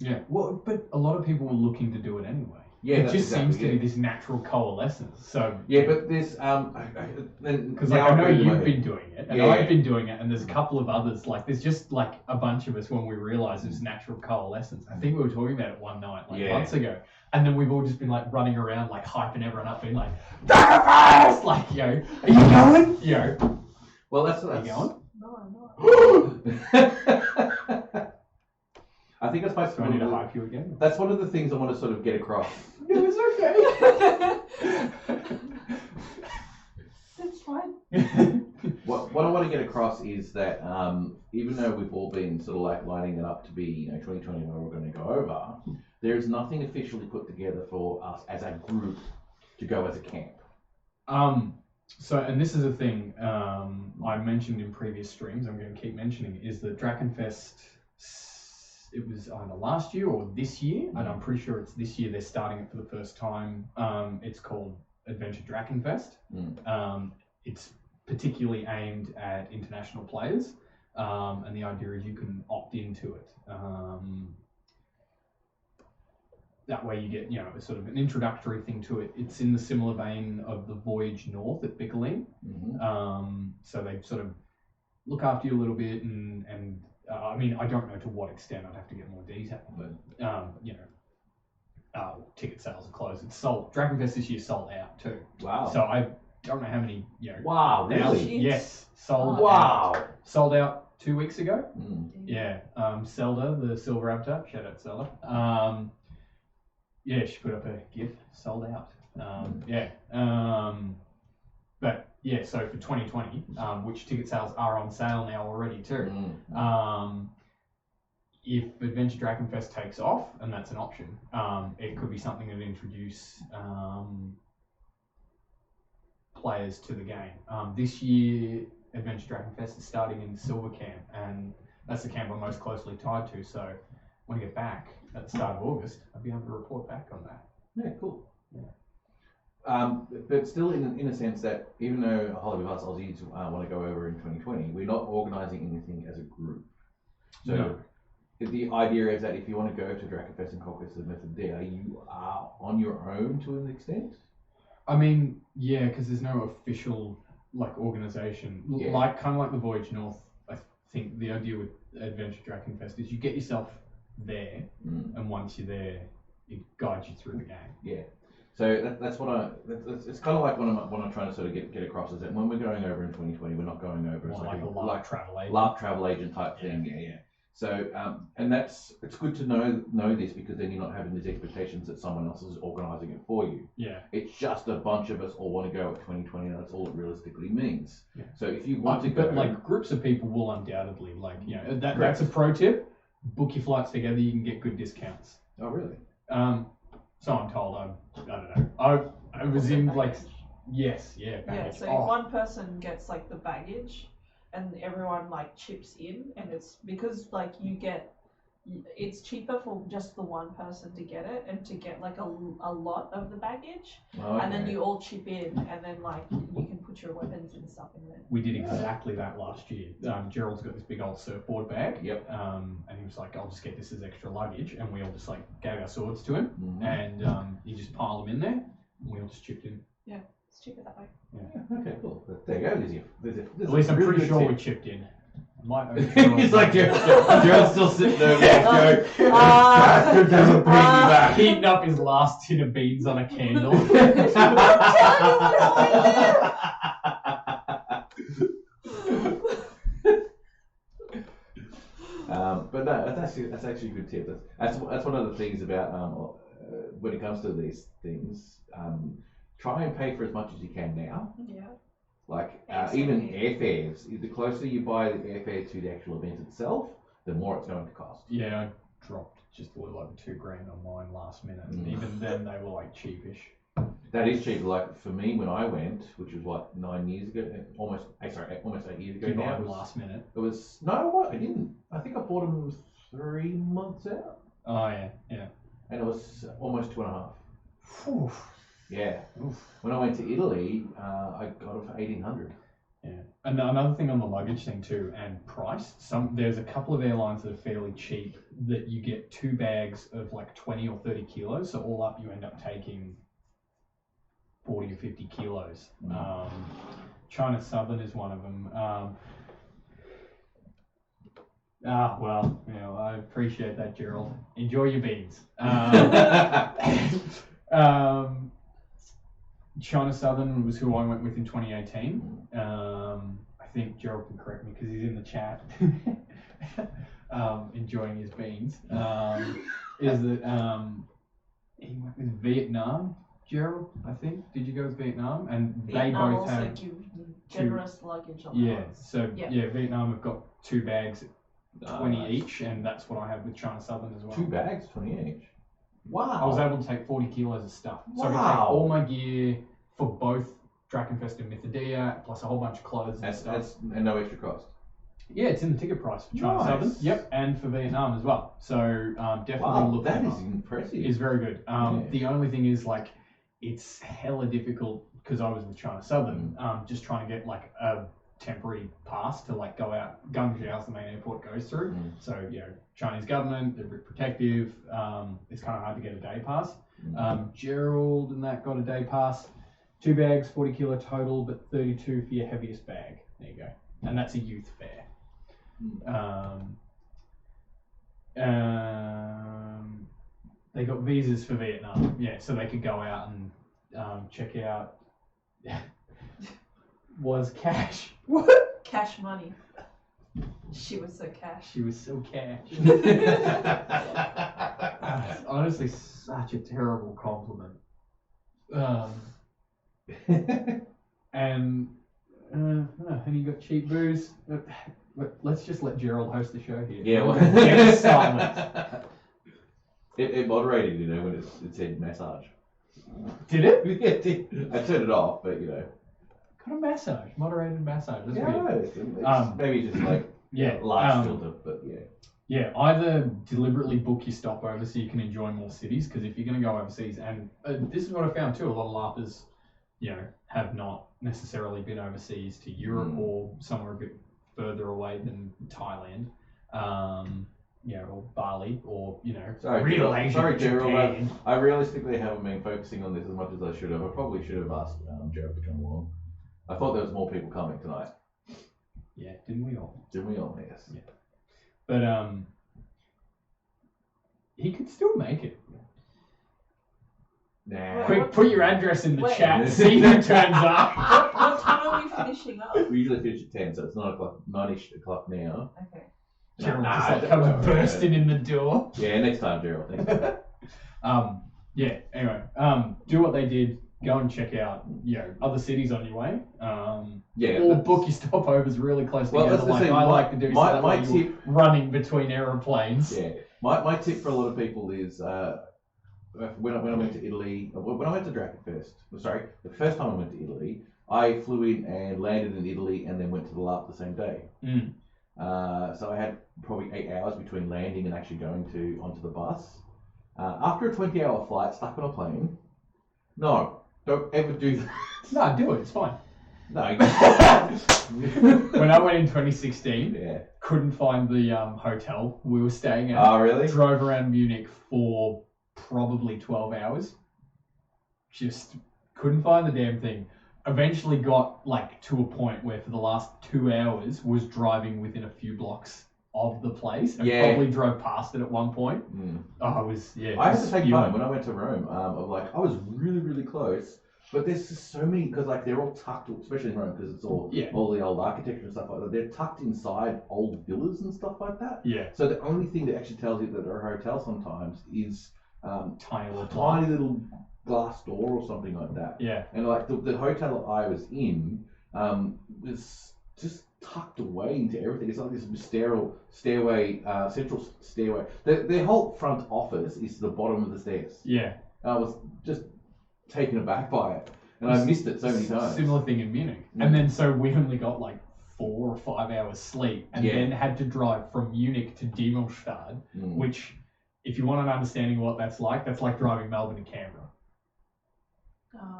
Yeah, well, but a lot of people were looking to do it anyway. Yeah, it just seems to be this natural coalescence. So yeah, but this because like I know you've been doing it, and I've been doing it, and there's a couple of others. Like there's just like a bunch of us when we realised it's natural coalescence. I think we were talking about it one night, like months ago, and then we've all just been like running around, like hyping everyone up, being like, "Dragonface!" Like, are you going? Well, that's are you going? No, I'm not. I think that's my. Do I need to hype you again? That's one of the things I want to sort of get across. No, it's okay. It's fine. What I want to get across is that even though we've all been sort of like lining it up to be 2020 where we're going to go over, there is nothing officially put together for us as a group to go as a camp. So, and this is a thing I mentioned in previous streams, I'm going to keep mentioning, is that Dragonfest, it was either last year or this year, and I'm pretty sure it's this year they're starting it for the first time. It's called Adventure Dragonfest. It's particularly aimed at international players, and the idea is you can opt into it. That way you get, a sort of an introductory thing to it. It's in the similar vein of the Voyage North at Bickerleen. So they sort of look after you a little bit, and I mean, I don't know to what extent. I'd have to get more detail, but ticket sales are closed. It's sold. Dragonfest this year sold out too. Wow. So I don't know how many. Wow. Really? Yes. Sold. Wow. Out. Sold out 2 weeks ago. Yeah. Zelda, the Silver Avatar. Shout out Zelda. She put up a GIF. Sold out. But yeah, so for 2020, which ticket sales are on sale now already too. if Adventure Dragonfest takes off, and that's an option, it could be something that introduce players to the game. This year, Adventure Dragonfest is starting in Silver Camp, and that's the camp I'm most closely tied to. So when I get back at the start of August, I'll be able to report back on that. Yeah, cool. Yeah. But still, in a sense that even though a whole lot of us Aussies want to go over in 2020, we're not organising anything as a group. So No. the idea is that if you want to go to Dragonfest and Conquest of Mythodia, you are on your own to an extent. I mean, yeah, because there's no official organisation. Yeah. Kind of like the Voyage North. I think the idea with Adventure Dragonfest is you get yourself there, and once you're there, it guides you through the game. Yeah. So that's what it's kind of like what I'm trying to sort of get across is that when we're going over in 2020, we're not going over as Like a LARP travel agent. LARP travel agent type thing. Yeah. So and it's good to know this because then you're not having these expectations that someone else is organising it for you. Yeah. It's just a bunch of us all want to go at 2020, and that's all it realistically means. Yeah. So if you want to go, but like groups of people will undoubtedly that's a pro tip. Book your flights together. You can get good discounts. Oh really? So I'm told. I don't know. I was in like yes, yeah. Yeah, Baggage. so if one person gets like the baggage and everyone like chips in, and it's because like it's cheaper for just the one person to get it and to get like a lot of the baggage, and then you all chip in, and then like you can put your weapons and stuff in there. We did exactly that last year. Gerald's got this big old surfboard bag. Yep. And he was like, "I'll just get this as extra luggage," and we all just like gave our swords to him, and he just piled them in there, and we all just chipped in. Yeah, it's cheaper that way. Yeah. Okay, cool. There you go. There's At least I'm really pretty good sure tip. we chipped in. Might know He's like, Gerald's still sitting over there going, bastard doesn't pay me back. heating up his last tin of beans on a candle. But no, that's actually a good tip. That's one of the things about when it comes to these things. Try and pay for as much as you can now. Yeah. Like Exactly. even airfares. The closer you buy the airfare to the actual event itself, the more it's going to cost. Yeah, I dropped just a little over $2,000 on mine last minute, and even then they were like cheapish. That is cheap. Like for me, when I went, which was what 9 years ago, almost 8 years ago Did you buy now. them last minute? It was no, what I didn't. I think I bought them 3 months out, Oh yeah. and it was almost 2.5. Whew. Yeah. Oof. When I went to Italy, I got it for 1,800. Yeah. And another thing on the luggage thing too, and price. There's a couple of airlines that are fairly cheap that you get 2 bags of like 20 or 30 kilos. So all up, you end up taking 40 or 50 kilos. China Southern is one of them. Well, I appreciate that, Gerald. Enjoy your beans. China Southern was who I went with in 2018. I think Gerald can correct me because he's in the chat, enjoying his beans. Is that he went with Vietnam, Gerald? I think. Did you go with Vietnam? And Vietnam they both also have give generous luggage on yeah. that. So Yeah. Vietnam have got 2 bags, 20 Nice. each, and that's what I have with China Southern as well. 2 bags, 20 each. Wow. I was able to take 40 kilos of stuff. So I could take Wow. all my gear for both Dragonfest and Mythodia, plus a whole bunch of clothes and stuff. And no extra cost. Yeah, it's in the ticket price for China Nice. Southern. Yep, and for Vietnam as well. So definitely Wow, look that them is up. impressive. It's very good. Yeah. The only thing is like it's hella difficult because I was with China Southern, just trying to get like a temporary pass to like go out. Guangzhou is the main airport goes through. So Chinese government, they're a bit protective. It's kind of hard to get a day pass. Gerald and that got a day pass. 2 bags, 40 kilo total, but 32 for your heaviest bag. There you go. And that's a youth fare. They got visas for Vietnam, so they could go out and check out. Was cash. What? Cash money. She was so cash. She was so cash. It's honestly such a terrible compliment. And you got cheap booze. Let's just let Gerald host the show here. Yeah, well, Dead silence. It moderated, when it said massage. Did it? Yeah, it did. I turned it off, but Got a massage, moderated massage. That's yeah, weird. it's maybe just like large filter, but yeah. Yeah, either deliberately book your stopover so you can enjoy more cities, because if you're going to go overseas, and this is what I found too, a lot of LARPers, have not necessarily been overseas to Europe or somewhere a bit further away than Thailand, or Bali, or, real Asia, Sorry, Japan. Gerald. I realistically haven't been focusing on this as much as I should have. I probably should have asked Gerald to come along. I thought there was more people coming tonight. Yeah, didn't we all? Didn't we all? Yes. Yeah. But he could still make it. Nah. Quick, put your address in the Wait. chat. See who turns up. What time are we finishing up? We usually finish at 10, so it's 9-ish o'clock now. Okay. Gerald Nah, just don't comes worry. bursting in the door. Yeah, next time, Gerald. Next time. Yeah. Anyway, do what they did. Go and check out, other cities on your way. Yeah. Or book your stopovers really close Well, together, that's the like thing. I like to do. My- so that my way you're tip- running between aeroplanes. Yeah. My tip for a lot of people is when I went to Italy, when I went to Dragonface, the first time I went to Italy, I flew in and landed in Italy and then went to the LARP the same day. Mm. So I had probably 8 hours between landing and actually going onto the bus. After a 20-hour flight, stuck on a plane, no, don't ever do that. No, do it. It's fine. No. When I went in 2016, Yeah. couldn't find the hotel we were staying at. Oh, really? Drove around Munich for probably 12 hours. Just couldn't find the damn thing. Eventually got to a point where for the last 2 hours was driving within a few blocks of the place. And Yeah. probably drove past it at one point. Oh, it was, I had to take time when I went to Rome. I was really, really close, but there's just so many because they're all tucked, especially in Rome because it's all the old architecture and stuff like that. They're tucked inside old villas and stuff like that. Yeah. So the only thing that actually tells you that they're a hotel sometimes is Tiny a little tiny little glass door or something like that. Yeah. And the hotel that I was in was just tucked away into everything. It's like this stairway, central stairway. Their whole front office is the bottom of the stairs. Yeah. I was just taken aback by it, and I missed it so many times. Similar thing in Munich. And then so we only got 4 or 5 hours sleep and then had to drive from Munich to Dimmelstadt, which, if you want an understanding of what that's like driving Melbourne to Canberra.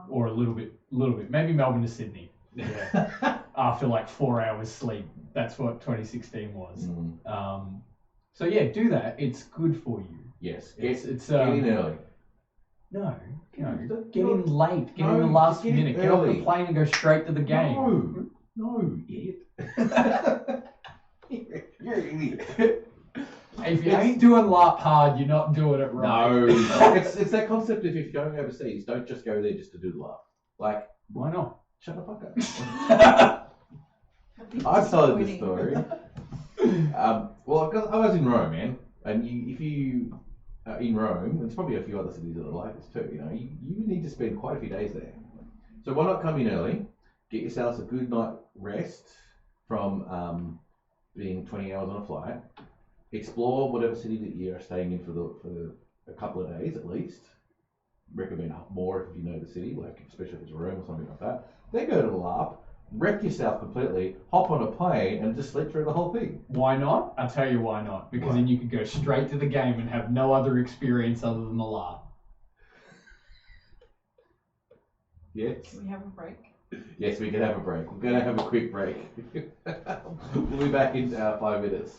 Or a little bit, maybe Melbourne to Sydney. Yeah. After 4 hours sleep. That's what 2016 was. So yeah, do that. It's good for you. Yes. It's Get in early. No, get in late. Get in the last minute. Get off the plane and go straight to the game. No, idiot. You're an idiot. If you ain't doing LARP hard, you're not doing it right. No, it's that concept of if you're going overseas, don't just go there just to do the LARP. Why not? Shut the fuck up. I've told this story. Well, because I was in Rome, man, and if you are in Rome, there's probably a few other cities that are like this too. You need to spend quite a few days there. So why not come in early, get yourselves a good night rest from being 20 hours on a flight, explore whatever city that you're staying in for a couple of days at least. Recommend more if you know the city, especially if it's Rome or something like that. Then go to the LARP, wreck yourself completely, hop on a plane, and just sleep through the whole thing. Why not? I'll tell you why not. Because then you could go straight to the game and have no other experience other than the LARP. Yes. Can we have a break? Yes, we can have a break. We're going to have a quick break. We'll be back in 5 minutes.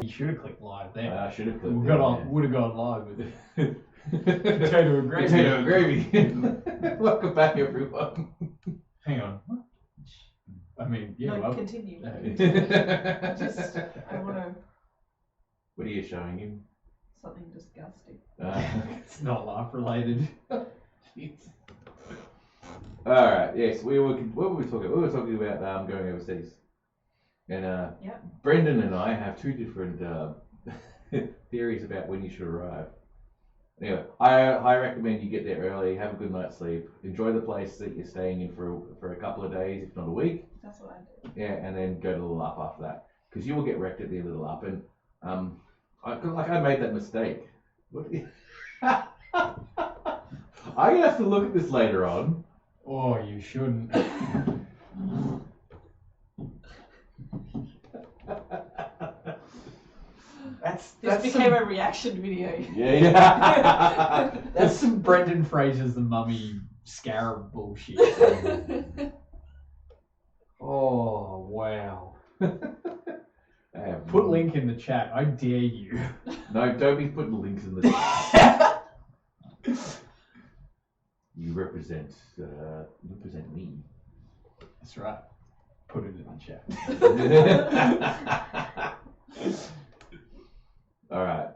You should have clicked live there. I should have clicked. Would have gone live with potato and gravy. Potato and gravy. Welcome back, everyone. Hang on. What? I mean, yeah. No, well, continue. What I want to are you showing him? something disgusting. it's not laugh related. Alright, yes, what were we talking about? We were talking about going overseas. And Yep. Brendan and I have two different theories about when you should arrive. Anyway, I recommend you get there early, have a good night's sleep, enjoy the place that you're staying in for a couple of days, if not a week. That's what I do. Yeah, and then go to the LARP after that. Because you will get wrecked at the end of the LARP. And I made that mistake. What? I'm going to have to look at this later on. Oh, you shouldn't. This became a reaction video. Yeah. That's some Brendan Fraser's The Mummy scarab bullshit. Oh, wow. Put link in the chat. I dare you. No, don't be putting links in the chat. You represent me. That's right. Put it in the chat. All right.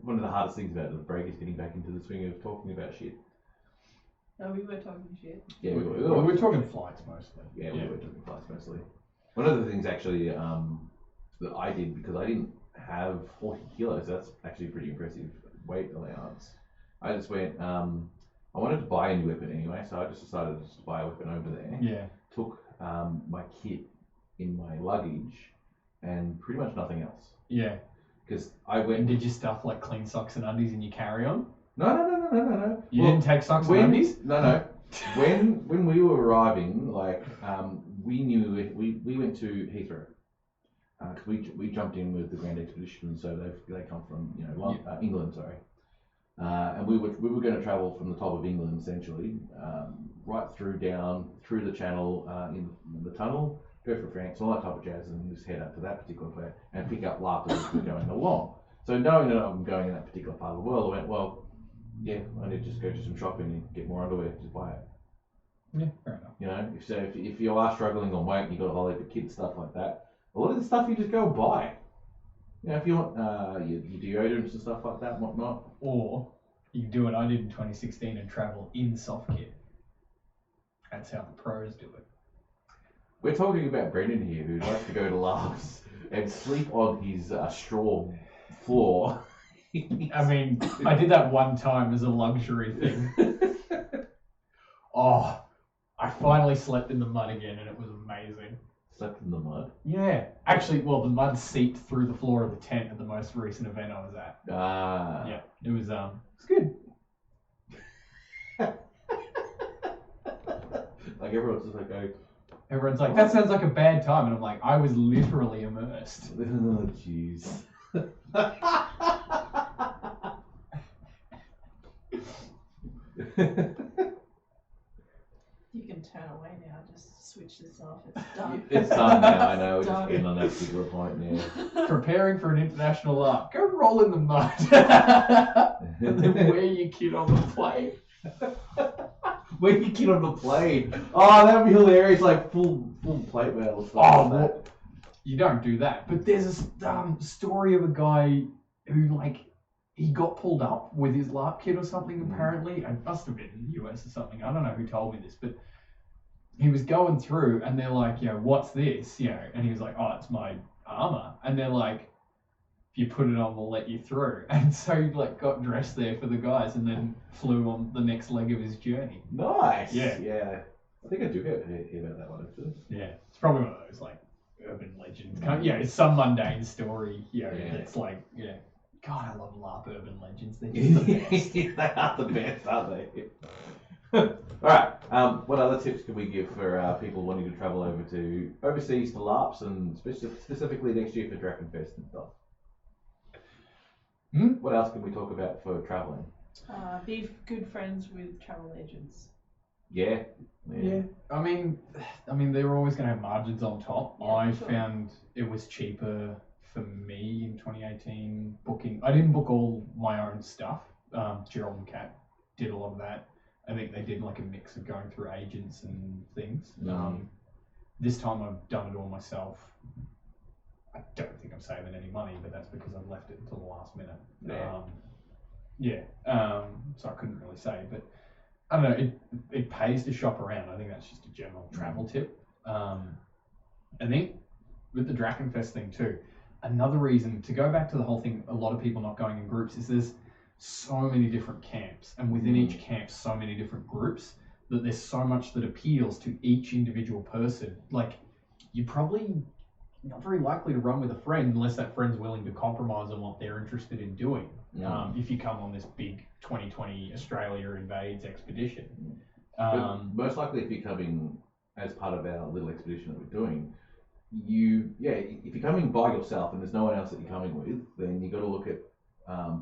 One of the hardest things about the break is getting back into the swing of talking about shit. No, we were talking shit. Yeah, we were talking flights mostly. Yeah, we were talking flights mostly. One of the things actually that I did, because I didn't have 40 kilos, that's actually pretty impressive weight allowance. I just went, I wanted to buy a new weapon anyway, so I just decided to buy a weapon over there. Yeah. Took my kit in my luggage and pretty much nothing else. Yeah. Because I went. And did you stuff like clean socks and undies in your carry-on? No. You didn't take socks and undies? No. When we were arriving, we knew we went to Heathrow. Cause we jumped in with the Grand Expedition, so they come from England, sorry. And we were going to travel from the top of England essentially, right through the Channel in the tunnel, go for France, all that type of jazz, and just head up to that particular place and pick up LARP as we're going along. So knowing that I'm going in that particular part of the world, I went, well, yeah, I need to just go do some shopping and get more underwear, just buy it. Yeah, fair enough. You know, if you are struggling on weight and you've got a whole heap of kids, stuff like that, a lot of the stuff you just go and buy. You know, if you want your deodorants and stuff like that and whatnot. Or you can do what I did in 2016 and travel in soft kit. That's how the pros do it. We're talking about Brendan here, who likes to go to LARPs and sleep on his straw floor. I mean, I did that one time as a luxury thing. Oh, I finally slept in the mud again, and it was amazing. Slept in the mud? Yeah. Actually, well, the mud seeped through the floor of the tent at the most recent event I was at. Ah. Yeah, it was good. Like everyone's just like, Everyone's like, that sounds like a bad time, and I'm like, I was literally immersed. oh, jeez. You can turn away now. Just switch this off. It's done. It's done now. I know. We're Done. just getting on that particular point now. Preparing for an international arc. Go roll in the mud. And then wear your kid on the plane. When you get on the plane, oh, that'd be hilarious! Like full plate mail and stuff. Oh, like well, you don't do that. But there's a story of a guy who, like, he got pulled up with his LARP kit or something, apparently. It must have been in the US or something. I don't know who told me this, but he was going through and they're like, you know, what's this? You know, and he was like, oh, it's my armor. And they're like, if you put it on, we'll let you through. And so he, like, got dressed there for the guys and then flew on the next leg of his journey. Nice. Yeah. Yeah. I think I do hear about that one actually. Yeah. It's probably one of those, like, urban legends. Kind of, yeah, it's some mundane story. You know, Yeah. it's like, yeah. God, I love LARP urban legends. They're just the best. They are the best, aren't they? Alright, what other tips can we give for people wanting to travel overseas to LARPs and specifically next year for Dragonfest and stuff? What else can we talk about for traveling? Be good friends with travel agents. Yeah. I mean, they're always going to have margins on top. Yeah, I sure. found it was cheaper for me in 2018 booking. I didn't book all my own stuff. Gerald and Kat did a lot of that. I think they did like a mix of going through agents and things. This time I've done it all myself. I don't think I'm saving any money, but that's because I've left it until the last minute. So I couldn't really say, but I don't know. It pays to shop around. I think that's just a general travel tip. I think with the Dragonfest thing too, another reason to go back to the whole thing, a lot of people not going in groups is there's so many different camps, and within each camp, so many different groups that there's so much that appeals to each individual person. Like, you're probably not very likely to run with a friend unless that friend's willing to compromise on what they're interested in doing. If you come on this big 2020 Australia invades expedition. But most likely if you're coming as part of our little expedition that we're doing, if you're coming by yourself and there's no one else that you're coming with, then you got to look at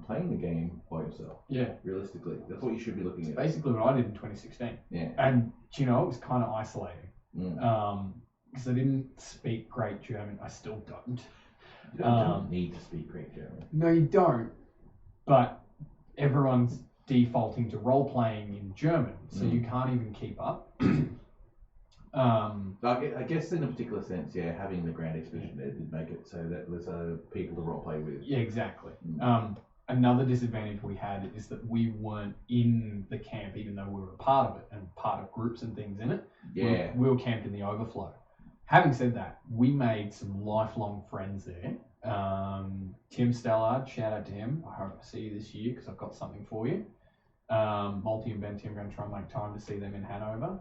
playing the game by yourself. Yeah. Realistically, that's what you should be looking at. Basically what I did in 2016. Yeah. And you know, it was kind of isolating. Because I didn't speak great German. I still don't. You don't need to speak great German. No, you don't. But everyone's defaulting to role playing in German, so you can't even keep up. I guess in a particular sense, yeah, having the grand expedition there did make it so that there's people to role play with. Yeah, exactly. Another disadvantage we had is that we weren't in the camp, even though we were a part of it and part of groups and things in it. Yeah. We were camped in the overflow. Having said that, we made some lifelong friends there. Tim Stellard, shout out to him. I hope I see you this year because I've got something for you. Multi and Ben Tim are going to try and make time to see them in Hanover.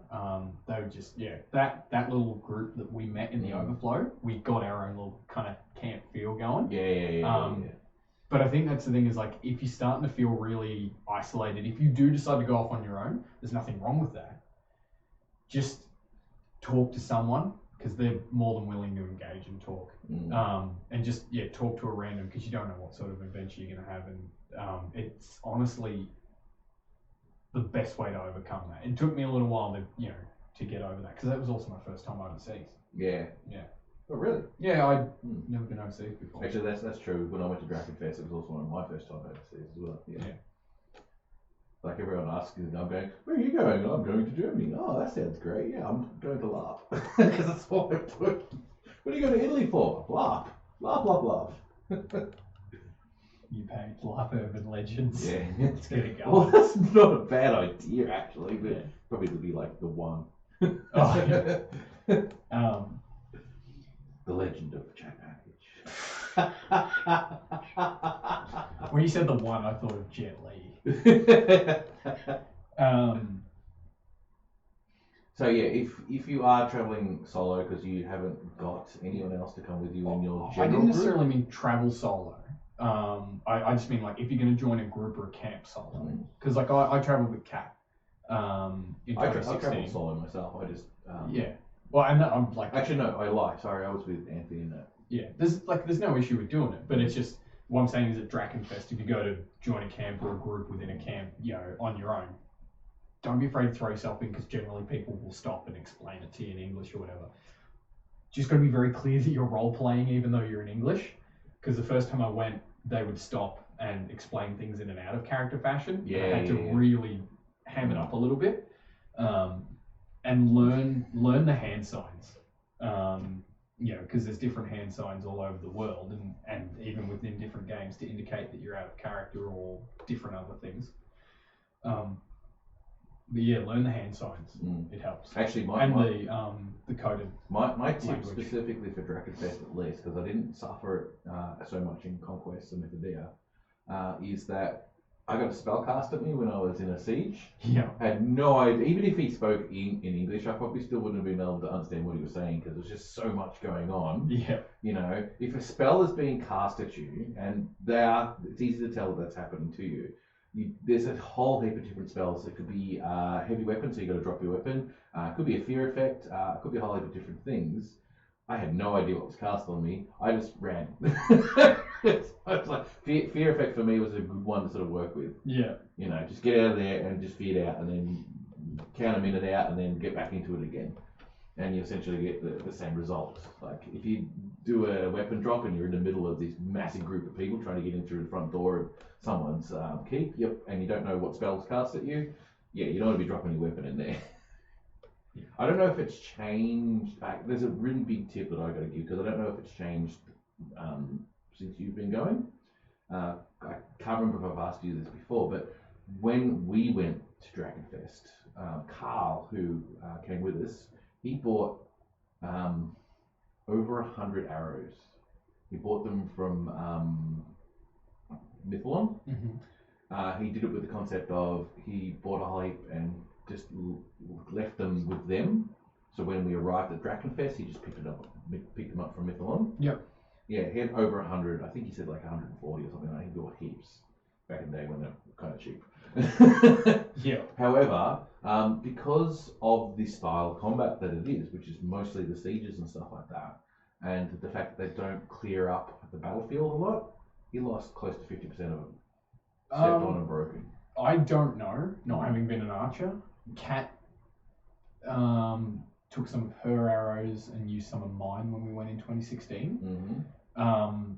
They were just, that little group that we met in the overflow, we got our own little kind of camp feel going. Yeah. But I think that's the thing is, like, if you're starting to feel really isolated, if you do decide to go off on your own, there's nothing wrong with that. Just talk to someone because they're more than willing to engage and talk. And just, talk to a random because you don't know what sort of adventure you're going to have. And it's honestly the best way to overcome that. It took me a little while to get over that because that was also my first time overseas. Yeah. Oh, really? Yeah, I'd never been overseas before. Actually, that's true. When I went to Dragonfest, it was also one of my first time overseas as well. Yeah. Like everyone asks, I'm going, where are you going? I'm going to Germany. Oh, that sounds great. Yeah, I'm going to LARP. Because that's what I'm doing. What are you going to Italy for? LARP. LARP. You paid LARP Urban Legends. Yeah. Let's get it going. Well, that's not a bad idea, actually, but probably to be like the one. The Legend of Jack Package. When you said the one, I thought of Jet Li. So yeah, if you are traveling solo because you haven't got anyone else to come with you in your I general didn't group, necessarily mean travel solo. I just mean like if you're going to join a group or a camp solo. Because like I traveled with Kat in I 2016. traveled solo myself. I just Yeah. Well, and I'm like actually no, I lied. Sorry, I was with Anthony in that. yeah. There's no issue with doing it, but it's just what I'm saying is at Dragonfest, if you go to join a camp or a group within a camp, you know, on your own, don't be afraid to throw yourself in because generally people will stop and explain it to you in English or whatever. Just got to be very clear that you're role playing even though you're in English. Because the first time I went, they would stop and explain things in an out of character fashion. Yeah, I had to really ham it up a little bit and learn the hand signs. You know, because there's different hand signs all over the world and even within different games to indicate that you're out of character or different other things. But yeah, learn the hand signs. It helps. Actually, the coded. My tip language. specifically for Dragonfest at least, because I didn't suffer it so much in Conquest and Mythodia, is that I got a spell cast at me when I was in a siege. Yeah. I had no idea. Even if he spoke in English, I probably still wouldn't have been able to understand what he was saying because there's just so much going on. Yeah. You know, if a spell is being cast at you, and it's easy to tell that's happening to you. There's a whole heap of different spells. It could be heavy weapon, so you got to drop your weapon. It could be a fear effect. It could be a whole heap of different things. I had no idea what was cast on me. I just ran. I was like, fear effect for me was a good one to sort of work with. Yeah. You know, just get out of there and just feed out, and then count a minute out, and then get back into it again. And you essentially get the same result. Like if you do a weapon drop and you're in the middle of this massive group of people trying to get in through the front door of someone's keep, and you don't know what spells cast at you, you don't want to be dropping your weapon in there. Yeah. I don't know if it's changed. There's a really big tip that I got to give because I don't know if it's changed since you've been going. I can't remember if I've asked you this before, but when we went to Dragonfest, Carl, who came with us, he bought over 100 arrows. He bought them from Mythalon. Mm-hmm. He did it with the concept of he bought a whole heap and just left them with them. So when we arrived at Dragonfest, he just picked them up from Mythalon. Yep. Yeah, he had over 100. I think he said like 140 or something. He bought heaps back in the day when they were kind of cheap. Yeah. However, because of the style of combat that it is, which is mostly the sieges and stuff like that, and the fact that they don't clear up the battlefield a lot, he lost close to 50% of them. Stepped on and broken. I don't know, not having been an archer. Kat took some of her arrows and used some of mine when we went in 2016. Mm-hmm.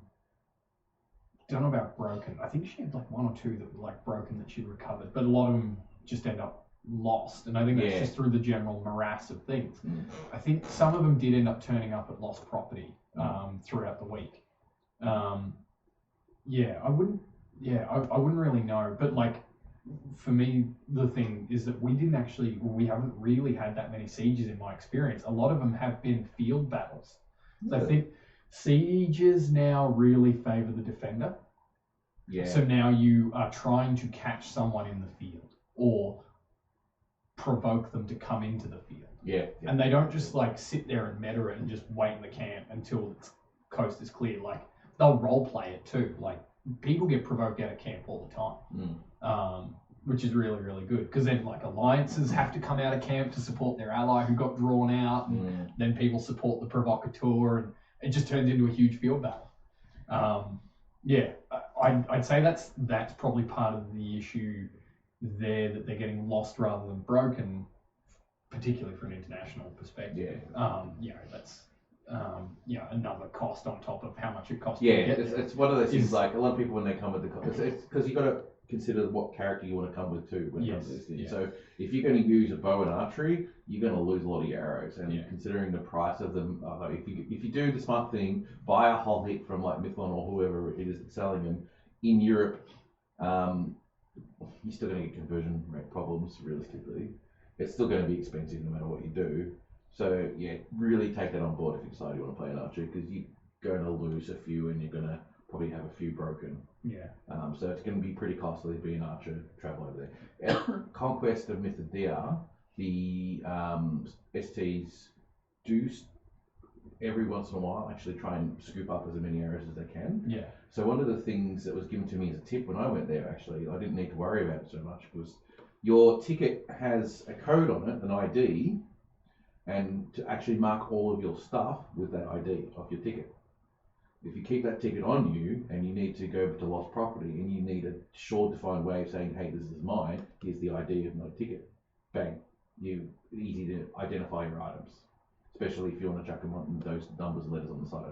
Don't know about broken. I think she had like one or two that were like broken that she'd recovered, but a lot of them just end up lost. And I think that's just through the general morass of things. Mm. I think some of them did end up turning up at lost property throughout the week. I wouldn't really know, but like for me, the thing is that we haven't really had that many sieges in my experience. A lot of them have been field battles. So I think sieges now really favor the defender. Yeah. So now you are trying to catch someone in the field or provoke them to come into the field. Yeah. And they don't just like sit there and meta it and just wait in the camp until the coast is clear. Like they'll role play it too. Like people get provoked out of camp all the time, which is really, really good. Because then like alliances have to come out of camp to support their ally who got drawn out, and then people support the provocateur, and it just turns into a huge field battle. I'd say that's probably part of the issue there, that they're getting lost rather than broken, particularly from an international perspective. That's another cost on top of how much it costs. Yeah, it's one of those things. Like a lot of people when they come with it's because you got to consider what character you want to come with too when it comes to this thing. So if you're going to use a bow and archery, you're going to lose a lot of your arrows. And considering the price of them, if you do the smart thing, buy a whole heap from like Mythalon or whoever it is that's selling them in Europe, you're still going to get conversion rate problems. Realistically, it's still going to be expensive no matter what you do. So really take that on board if you decide you want to play an archer, because you're going to lose a few and you're going to probably have a few broken. So it's going to be pretty costly to be an archer, travel over there. Conquest of Mythodia, the STs do every once in a while actually try and scoop up as many arrows as they can. Yeah. So one of the things that was given to me as a tip when I went there, actually, I didn't need to worry about it so much, was your ticket has a code on it, an ID, and to actually mark all of your stuff with that ID off your ticket. If you keep that ticket on you and you need to go to lost property and you need a sure-defined way of saying, hey, this is mine, here's the ID of my ticket, bang, easy to identify your items. Especially if you want to chuck them on those numbers and letters on the side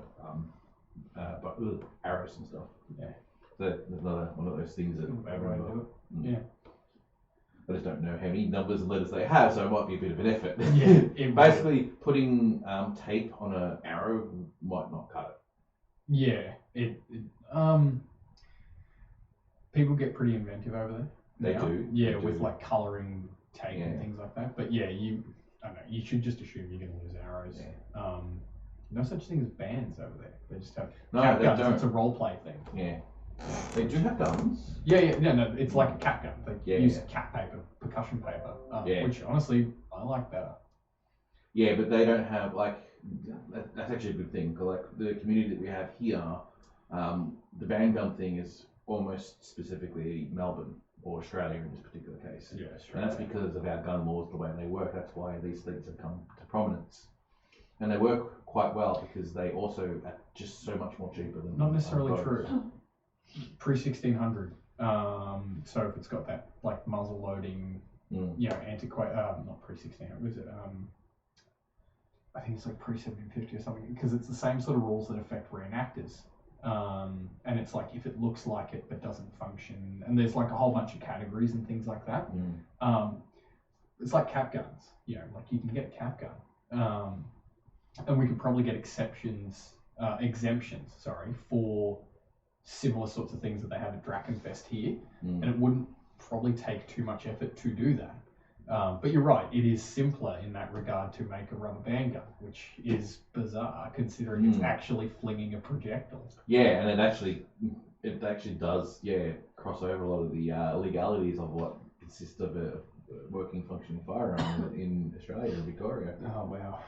of arrows and stuff. Yeah. So that's another one of those things that I remember. Yeah. I just don't know how many numbers and letters they have, so it might be a bit of an effort. Yeah. Basically, putting tape on an arrow might not cut it. Yeah. People get pretty inventive over there. They now. do. Yeah, They with do. like colouring tape and things like that. But yeah, I don't know, you should just assume you're going to lose arrows. Yeah. No such thing as bands over there. They just have No, they guns. don't. It's a role play thing. Yeah. They do have guns. Yeah, no, it's like a cap gun. They use Yeah. cap paper, percussion paper, Yeah. which honestly I like better. Yeah, but they don't have that's actually a good thing. 'Cause, like the community that we have here, the band gun thing is almost specifically Melbourne or Australia in this particular case. Yeah, And that's because of our gun laws, the way they work. That's why these things have come to prominence. And they work quite well because they also are just so much more cheaper than Not necessarily other true. bows. Pre-1600. So if it's got that like muzzle loading, antiquated, not pre-1600, was it? I think it's like pre-1750 or something, because it's the same sort of rules that affect reenactors. And it's like if it looks like it but doesn't function, and there's like a whole bunch of categories and things like that. It's like cap guns, like you can get a cap gun, and we could probably get exemptions, for similar sorts of things that they have at Dragonfest here, and it wouldn't probably take too much effort to do that. But you're right, it is simpler in that regard to make a rubber band gun, which is bizarre considering it's actually flinging a projectile. Yeah, and it actually does cross over a lot of the legalities of what consists of a working functioning firearm in Australia and Victoria. Oh wow.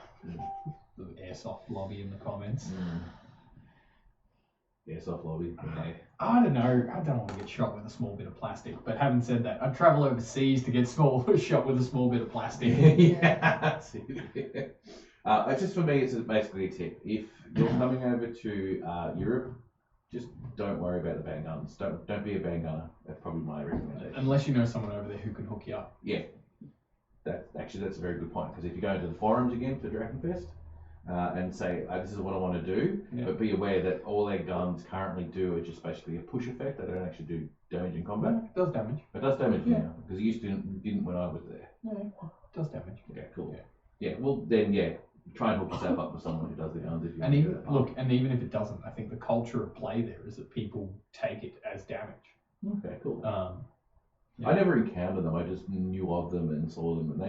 The airsoft lobby in the comments. Airsoft lobby. Yeah. I don't know. I don't want to get shot with a small bit of plastic. But having said that, I'd travel overseas to get shot with a small bit of plastic. Yeah. It's just for me. It's basically a tip. If you're coming over to Europe, just don't worry about the band guns. Don't be a band gunner. That's probably my recommendation. Unless you know someone over there who can hook you up. Yeah. That's a very good point, because if you go into the forums again for Dragonfest, and say, this is what I want to do, but be aware that all their guns currently do is just basically a push effect. They don't actually do damage in combat. It does damage. It does damage now, because it used to didn't when I was there. No, it does damage. Okay, cool. Yeah, well then, try and hook yourself up with someone who does the guns if you And want to even do that. and even if it doesn't, I think the culture of play there is that people take it as damage. Okay, cool. Yeah. I never encountered them. I just knew of them and saw them, and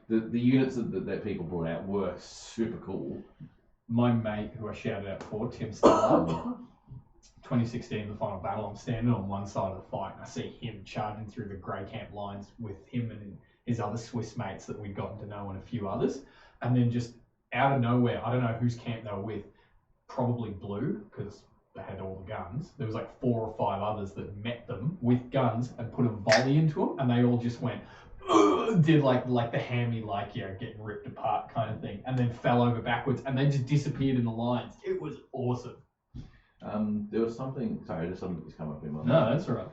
the units that people brought out were super cool. My mate, who I shouted out before, Tim Stella, 2016, the final battle, I'm standing on one side of the fight and I see him charging through the grey camp lines with him and his other Swiss mates that we'd gotten to know and a few others. And then just out of nowhere, I don't know whose camp they were with, probably blue, because they had all the guns. There was like 4 or 5 others that met them with guns and put a volley into them, and they all just went, did like the hammy, getting ripped apart kind of thing, and then fell over backwards, and they just disappeared in the lines. It was awesome. There was something. Sorry, there's something that's come up in my mind. No, that's all right.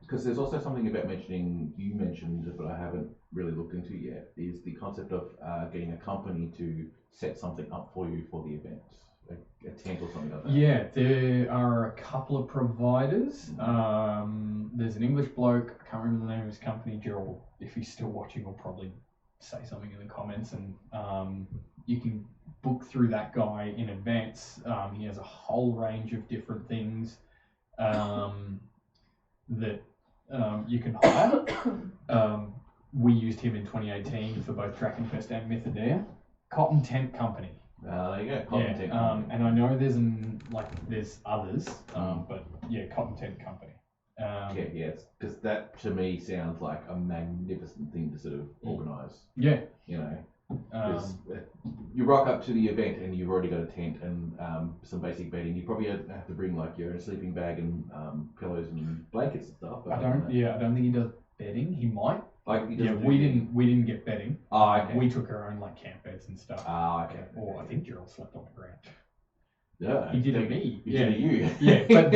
Because there's also something about you mentioned, but I haven't really looked into yet, is the concept of getting a company to set something up for you for the event, like a tent or something like that. Yeah, there are a couple of providers. There's an English bloke, I can't remember the name of his company. Gerald, if he's still watching, will probably say something in the comments, and you can book through that guy in advance. He has a whole range of different things that you can hire. We used him in 2018 for both Dragonfest and Mythodea. Cotton Tent Company. There you go. Cotton Tent Company. And I know there's others, but Cotton Tent Company. Because that to me sounds like a magnificent thing to sort of organise. bonus. Yeah. You know, 'cause, you rock up to the event and you've already got a tent and some basic bedding. You probably have to bring like your own sleeping bag and pillows and blankets and stuff. I don't think he does bedding. He might. Like he Yeah, doesn't we do- didn't get bedding. Oh, okay. We took our own like camp beds and stuff. Okay. Or I think Gerald slept on the ground. Yeah. He did it me. He did it you. Yeah, but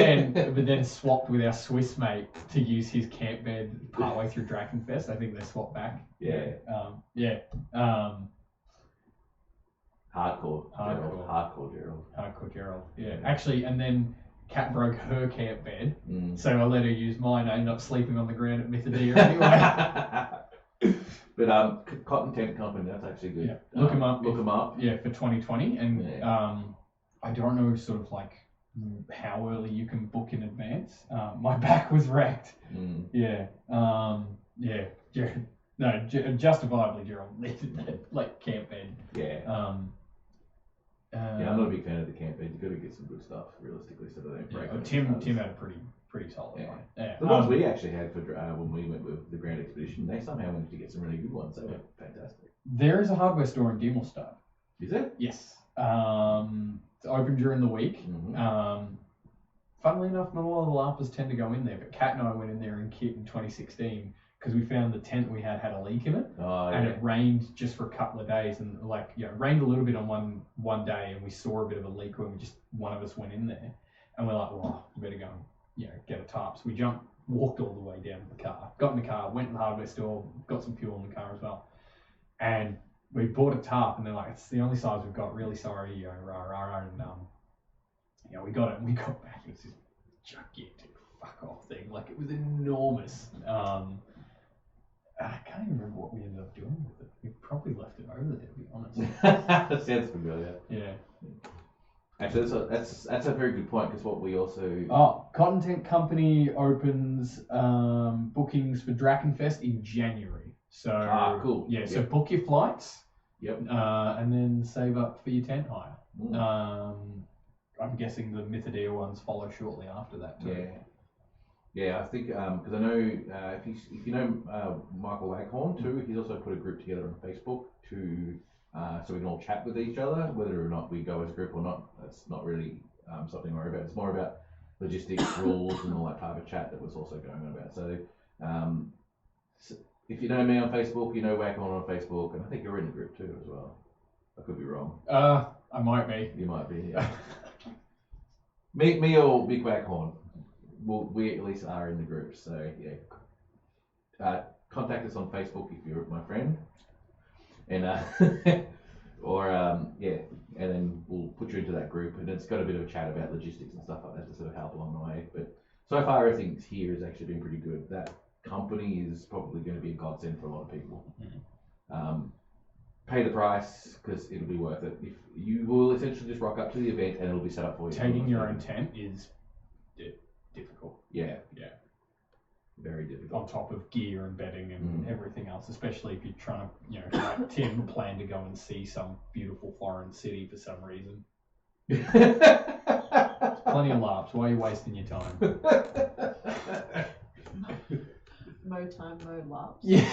then swapped with our Swiss mate to use his camp bed partway through Dragonfest. I think they swapped back. Yeah. Hardcore Gerald. Hardcore Gerald. Yeah. Actually, and then Kat broke her camp bed, Mm. so I let her use mine. I ended up sleeping on the ground at Mythodia anyway. But Cotton Tent Company, that's actually good. Yeah. Look 'em up. Look them up. Yeah, for 2020, and Yeah. I don't know sort of like how early you can book in advance. My back was wrecked. Mm. Yeah. Jared. No, justifiably, Gerald needed that like camp bed. Yeah. Yeah, I'm not a big fan of the camp bed. You've got to get some good stuff, realistically, so that they don't break. on Tim each had other. a pretty solid Yeah. one. Yeah. The ones we actually had for when we went with the Grand Expedition, they somehow managed to get some really good ones. They were fantastic. There is a hardware store in Dimmelstadt. Is it? Yes. It's open during the week. Mm-hmm. Funnily enough, not a lot of the LARPers tend to go in there, but Kat and I went in there in kit in 2016 because we found the tent we had a leak in it. Oh, And yeah. it rained just for a couple of days, and it rained a little bit on one day, and we saw a bit of a leak when one of us went in there, and we're like, well, we better go and get a tarp. So we walked all the way down to the car, got in the car, went to the hardware store, got some fuel in the car as well, and we bought a tarp, and they're like, it's the only size we've got. Really sorry, and we got it, and we got back. It was this gigantic fuck off thing, like it was enormous. I can't even remember what we ended up doing with it. We probably left it over there, to be honest. That sounds familiar. Yeah. Actually, that's a very good point because what we also Cotton Tent Company opens bookings for Dragonfest in January. So cool. Yeah. Yep. So book your flights. Yep. And then save up for your tent hire. Mm. I'm guessing the Mythodia ones follow shortly after that too. Yeah. Yeah, I think because I know if you know Michael Waghorn too, he's also put a group together on Facebook to so we can all chat with each other. Whether or not we go as a group or not, that's not really something to worry about. It's more about logistics, rules, and all that type of chat that was also going on about. So if you know me on Facebook, you know Waghorn on Facebook, and I think you're in the group too as well. I could be wrong. I might be. You might be. Yeah. me or Big Waghorn. Well, we at least are in the group, so yeah. Contact us on Facebook if you're my friend, and and then we'll put you into that group, and it's got a bit of a chat about logistics and stuff like that to sort of help along the way. But so far, everything here has actually been pretty good. That company is probably going to be a godsend for a lot of people. Mm. Pay the price because it'll be worth it. If you will essentially just rock up to the event and it'll be set up for you. Taking your own tent is difficult. Yeah. Yeah. Very difficult. On top of gear and bedding and everything else, especially if you're trying to, like Tim, plan to go and see some beautiful foreign city for some reason. Plenty of laughs. Why are you wasting your time? Mo time, mo laps. Yeah.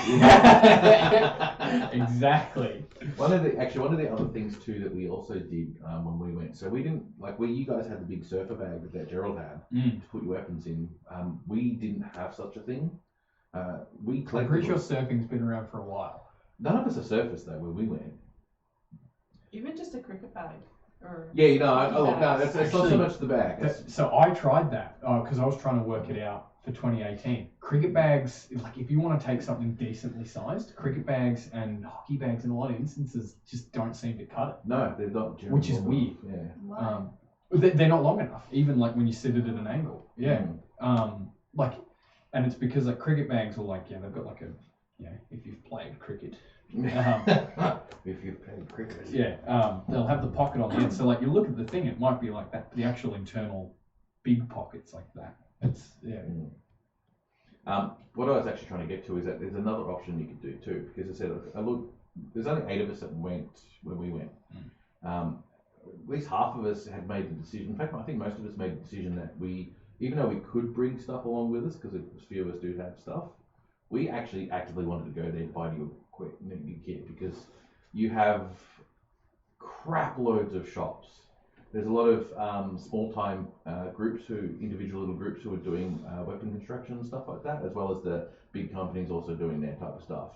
Exactly. One of the other things too that we also did when we went, so we didn't you guys had the big surfer bag that Gerald had to put your weapons in. We didn't have such a thing. We I'm pretty sure surfing's been around for a while. None of us are surfers though when we went. Even just a cricket bag. Or Yeah, it's not so much the bag. So I tried that because I was trying to work it out for 2018. Cricket bags, like if you want to take something decently sized, cricket bags and hockey bags in a lot of instances just don't seem to cut it. No, they're not. Which is weird. Yeah. Wow. They're not long enough, even like when you sit it at an angle. Yeah. Mm. And it's because like cricket bags are they've got like if you've played cricket. If you've played cricket. Yeah. They'll have the pocket on the end. So like you look at the thing, it might be like that. The actual internal big pockets like that. It's What I was actually trying to get to is that there's another option you could do too, because I said, there's only 8 of us that went when we went. At least half of us had made the decision. In fact, I think most of us made the decision that even though we could bring stuff along with us, because a few of us do have stuff, we actually actively wanted to go there to buy new because you have crap loads of shops. There's a lot of small-time individual little groups who are doing weapon construction and stuff like that, as well as the big companies also doing their type of stuff.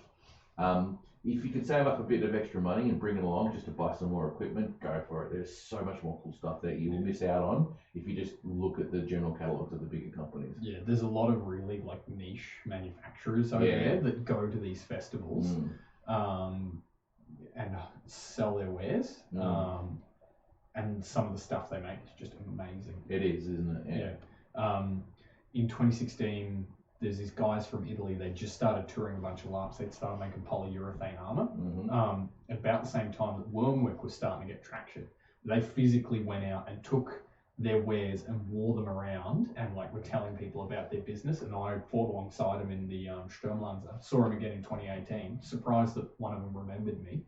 If you could save up a bit of extra money and bring it along just to buy some more equipment, go for it. There's so much more cool stuff that you will miss out on if you just look at the general catalogs of the bigger companies. Yeah, there's a lot of really like niche manufacturers over there that go to these festivals and sell their wares. And some of the stuff they make is just amazing. It is, isn't it? Yeah. In 2016, there's these guys from Italy. They just started touring a bunch of LARPs. They'd started making polyurethane armor. About the same time that Wormwick was starting to get traction. They physically went out and took their wares and wore them around and like were telling people about their business. And I fought alongside them in the Sturmlanzer. Saw them again in 2018. Surprised that one of them remembered me.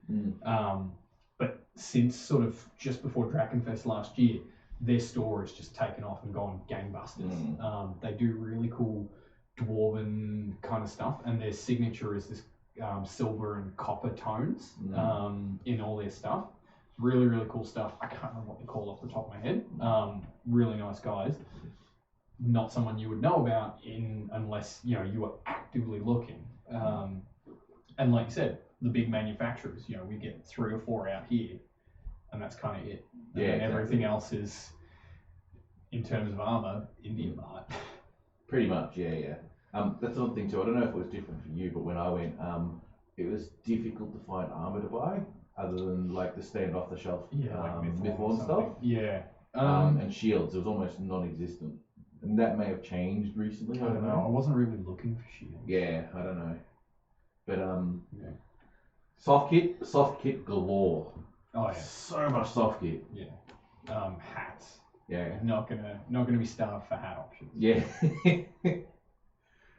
But since sort of just before Dragonface last year, their store has just taken off and gone gangbusters. They do really cool dwarven kind of stuff, and their signature is this silver and copper tones in all their stuff. Really, really cool stuff. I can't remember what they call off the top of my head. Really nice guys. Not someone you would know about unless you were actively looking. And like you said, the big manufacturers, we get 3 or 4 out here, and that's kind of it. And then everything else is, in terms of armor, Indian art. Pretty much, yeah. That's another thing too. I don't know if it was different for you, but when I went, it was difficult to find armor to buy, other than like the stand off the shelf, like Mythorn stuff. Yeah. And shields. It was almost non-existent, and that may have changed recently. I don't know. I wasn't really looking for shields. Yeah, I don't know. But soft kit galore. Oh yeah. So much soft kit. Yeah. Hats. Yeah. Not gonna be starved for hat options. Yeah.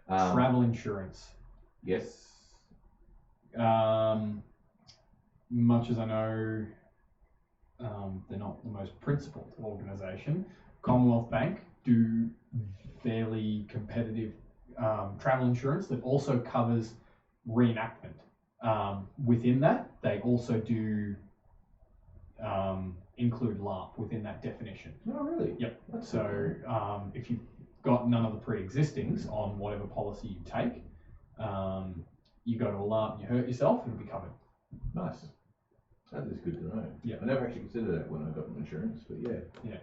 Travel insurance. Yes. Much as I know, they're not the most principled organisation. Commonwealth Bank do fairly competitive travel insurance that also covers reenactment. Within that, they also do include LARP within that definition. Oh, really? Yep. That's so if you've got none of the pre-existings on whatever policy you take, you go to a LARP and you hurt yourself, it'll be covered. Nice. That is good to know. Yeah. I never actually considered that when I got insurance, but yeah. Yeah.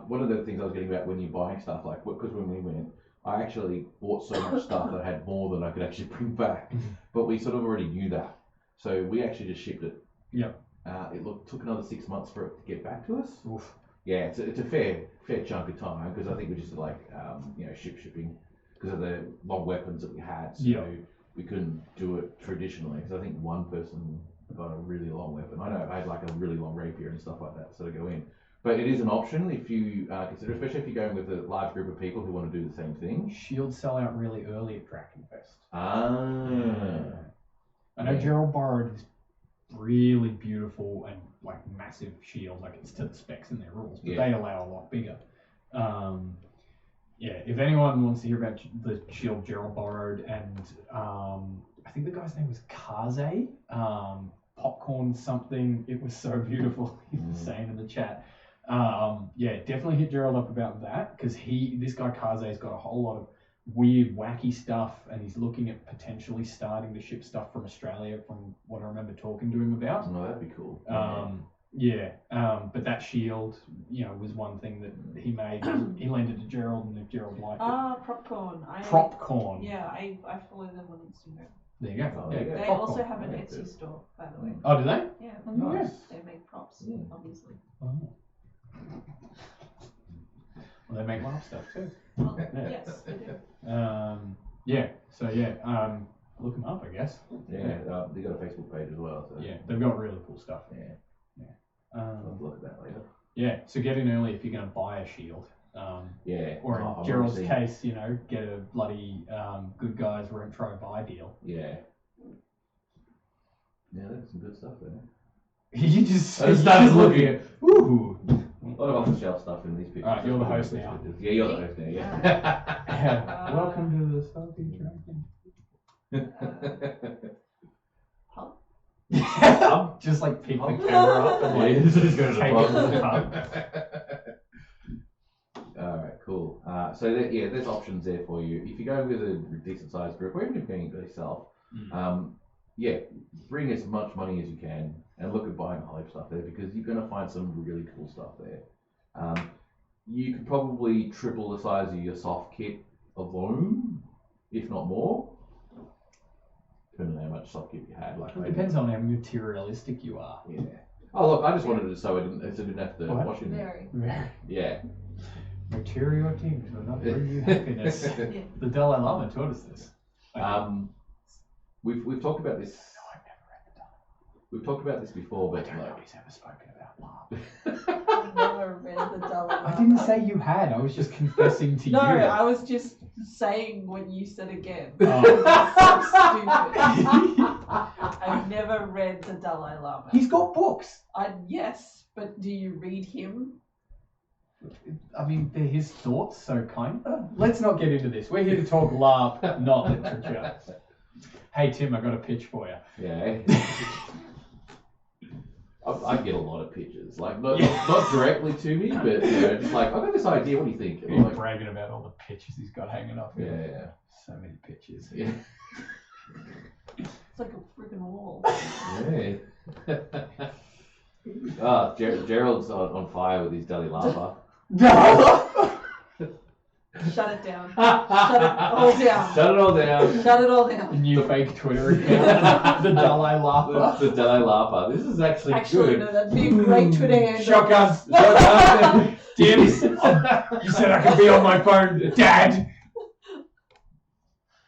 One of the things I was getting about when you're buying stuff, like, because when we went, I actually bought so much stuff that I had more than I could actually bring back. But we sort of already knew that. So we actually just shipped it. Yep. It took another 6 months for it to get back to us. Oof. Yeah, it's a fair chunk of time, because I think we just like, shipping because of the long weapons that we had. So we couldn't do it traditionally, because I think one person got a really long weapon. I know I had like a really long rapier and stuff like that, so to go in. But it is an option if you consider, especially if you're going with a large group of people who want to do the same thing. Shields sell out really early at Dragonfest. I know Gerald borrowed this really beautiful and like massive shield, like it's to the specs in their rules, but they allow a lot bigger. If anyone wants to hear about the shield Gerald borrowed, and I think the guy's name was Kaze, popcorn something, it was so beautiful, he was saying in the chat. Definitely hit Gerald up about that, because this guy Kaze's got a whole lot of weird, wacky stuff, and he's looking at potentially starting to ship stuff from Australia, from what I remember talking to him about. Oh, that'd be cool. But that shield, was one thing that he made. He lent it to Gerald, and if Gerald liked it. Popcorn. Popcorn. Yeah, I follow them on Instagram. There you go. They They Popcorn. also have an Etsy store, by the way. Oh, do they? Yeah. Nice. They make props, obviously. Oh. Well, they make LARP stuff too. Well, yes, they do. Look them up, I guess. Yeah, they got a Facebook page as well. So. Yeah, they've got really cool stuff. I'll look at that later. Yeah, so get in early if you're going to buy a shield. Or in Gerald's case, get a bloody Good Guys retro buy deal. Yeah. Yeah, there's some good stuff there. You just I started looking at ooh. A lot of off-the-shelf stuff in these pictures. Alright, you're the host now. Yeah, you're the host now, yeah. Welcome to the Salty Dragon. Huh? Just like pick the camera up and like just go to the take it to the pub. Alright, cool. So there's options there for you. If you go with a decent sized group, or even if you're going yourself, bring as much money as you can and look at buying Hobbit stuff there because you're going to find some really cool stuff there. You could probably triple the size of your soft kit alone, if not more. Depending on how much soft kit you had. Like It depends on how materialistic you are. Yeah. Oh look, I just wanted it so I didn't have to wash it. Very. Yeah. Material things will not bring you happiness. The Dalai Lama taught us this. We've talked about this. No, I've never read the Dalai Lama. We've talked about this before, but I don't know he's ever spoken about love. I've never read the Dalai Lama. I didn't say you had. I was just confessing to No, you. I was just saying what you said again. Oh. That's so stupid. I've never read the Dalai Lama. He's got books. Yes, but do you read him? I mean, they're his thoughts, so kind of. Let's not get into this. We're here to talk LARP, not literature. Hey, Tim, I got a pitch for you. yeah. I get a lot of pitches, like not directly to me, but just like I got this idea. What do you think? And He's I'm like, bragging about all the pictures he's got hanging up. yeah. So many pictures. Yeah. It's like a freaking wall. Yeah. Gerald's on fire with his Dalai Lama. Shut it down. Shut it all down. Shut it all down. Shut it all down. New fake Twitter account. The Dalai Lama. The Dalai Lama. This is actually good. No, that'd be a great Twitter handle. Shotguns. Tim, you said I could be on my phone. Dad.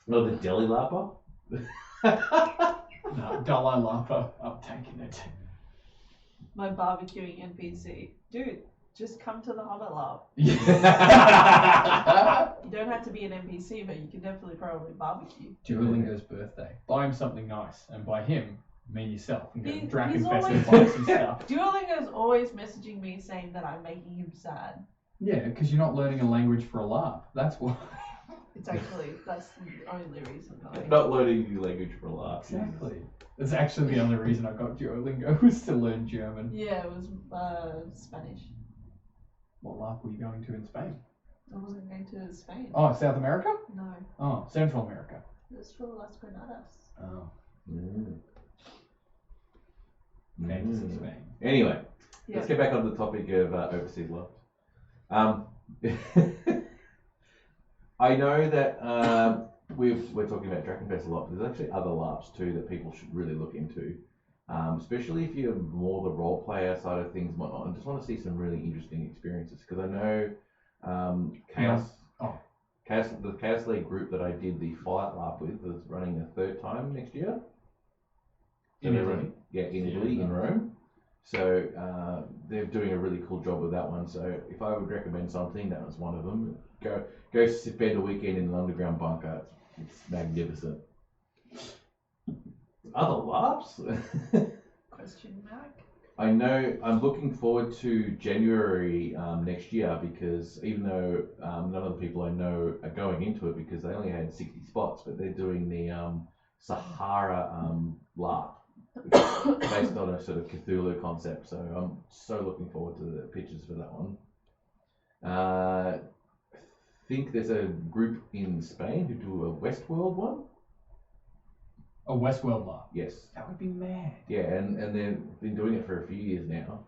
No, the Dalai Lama. No, Dalai Lama. I'm taking it. My barbecuing NPC. Dude, just come to the Hobbit Lab. Yeah. You don't have to be an NPC, but you can definitely probably barbecue. Duolingo's birthday. Buy him something nice, and by him, mean yourself, and go to He's Dragonface and buy some stuff. Duolingo's always messaging me saying that I'm making him sad. Yeah, because you're not learning a language for a laugh. That's why. That's the only reason. Not learning a new language for a laugh. Exactly. That's actually the only reason I got Duolingo was to learn German. Yeah, it was Spanish. What laugh were you going to in Spain? I wasn't going to Spain. Oh, South America? No, Oh, Central America. it was for Las Granadas. Oh, Mm. fantasy Mm. Spain. Anyway, Yeah. let's get back on the topic of overseas love. I know that we're talking about Dragonface a lot, but there's actually other LARPs too that people should really look into. Especially if you're more the role player side of things and whatnot, and just want to see some really interesting experiences. Because I know the Chaos League group that I did the Fallout LARP with is running a third time next year. So In they're Italy? running, in Italy, in Rome. So they're doing a really cool job with that one. So if I would recommend something, that was one of them. Go spend a weekend in an underground bunker. It's magnificent. Other LARPs? Question mark. I know I'm looking forward to January next year because even though none of the people I know are going into it because they only had 60 spots, but they're doing the Sahara LARP, which is based on a sort of Cthulhu concept. So I'm so looking forward to the pictures for that one. I think there's a group in Spain who do a Westworld one. A Westworld LARP. Yes. That would be mad. Yeah, and they've been doing it for a few years now.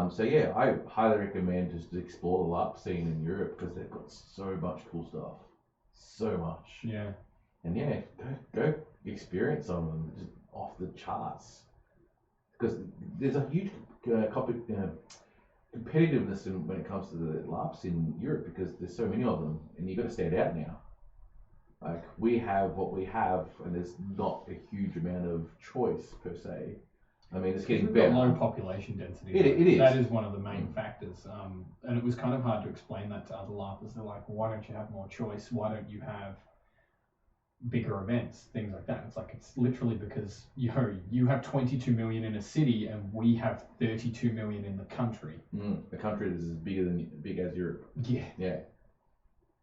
So yeah, I highly recommend just to explore the LARP scene in Europe because they've got so much cool stuff. So much. Yeah. And yeah, go experience some of them just off the charts. Because there's a huge competitiveness when it comes to the LARPs in Europe because there's so many of them and you've got to stand out now. Like, we have what we have, and there's not a huge amount of choice, per se. I mean, it's getting We've better. got low population density. It is. That is one of the main factors. And it was kind of hard to explain that to other LARPers. They're like, why don't you have more choice? Why don't you have bigger events? Things like that. It's like, it's literally because, you have 22 million in a city, and we have 32 million in the country. The country is as big as Europe. Yeah. Yeah.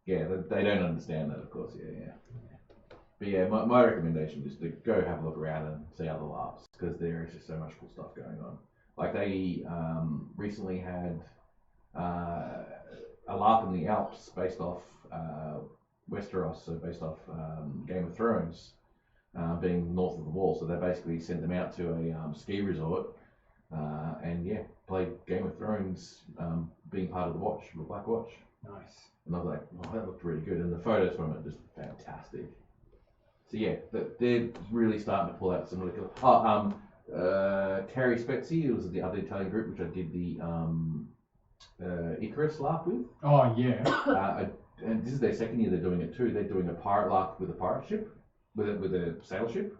Yeah, they don't understand that, of course. Yeah. But yeah, my recommendation is to go have a look around and see other LARPs because there is just so much cool stuff going on. Like they recently had a LARP in the Alps based off Westeros, so based off Game of Thrones, being north of the wall. So they basically sent them out to a ski resort and yeah, played Game of Thrones being part of the watch, the Black Watch. Nice. And I was like, oh, that looked really good. And the photos from it just fantastic. So yeah, they're really starting to pull out some really cool. Terry Spezzi, it was the other Italian group which I did the Icarus LARP with. Oh yeah. And this is their second year they're doing it too. They're doing a pirate LARP with a pirate ship, with a sail ship.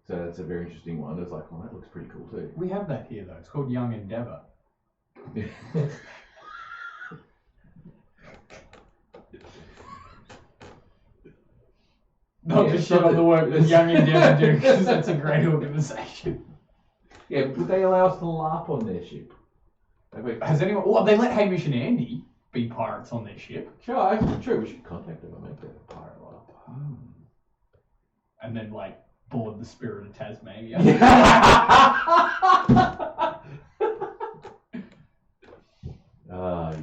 So that's a very interesting one. It's like, well, that looks pretty cool too. We have that here though. It's called Young Endeavour. Not to shit on the work that Young Endeavour do, because that's a great organisation. Yeah, would they allow us to LARP on their ship? Has anyone? Well, they let Hamish and Andy be pirates on their ship. Sure, we should contact them and make that a pirate LARP. And then, like, board the Spirit of Tasmania.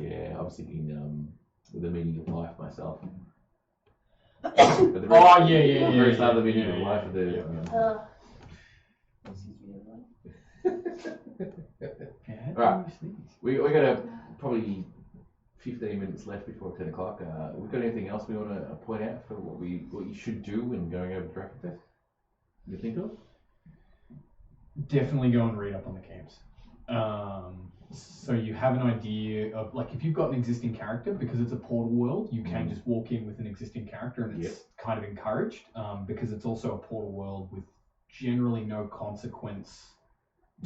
Yeah, I was thinking with the meaning of life myself. Oh, yeah. Very start of the meaning of life of the. Right. We got probably 15 minutes left before 10 o'clock. We got anything else we want to point out for what you should do when going over to Dragonface? You think of? Definitely go and read up on the camps. So you have an idea of, like, if you've got an existing character, because it's a portal world, you can just walk in with an existing character, and it's kind of encouraged, because it's also a portal world with generally no consequence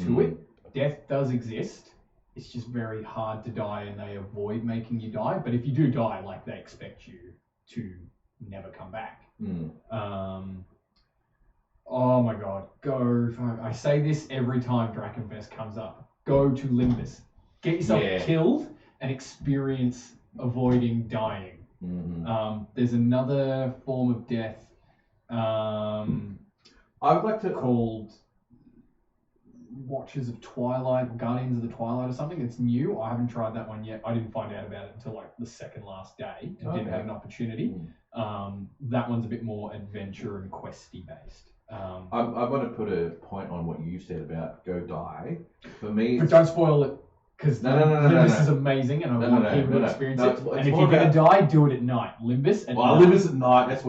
to it. Death does exist. It's just very hard to die, and they avoid making you die. But if you do die, like, they expect you to never come back. Oh my god, I say this every time Dragonfest comes up. Go to Limbus. Get yourself killed and experience avoiding dying. There's another form of death I would like to called Watchers of Twilight, or Guardians of the Twilight or something. It's new. I haven't tried that one yet. I didn't find out about it until like the second last day and didn't have an opportunity. That one's a bit more adventure and questy based. I want to put a point on what you said about go die. For me, but don't spoil it, because Limbus is amazing, and I want people to experience it. And if you're gonna die, do it at night. Limbus at night. Limbus at night. That's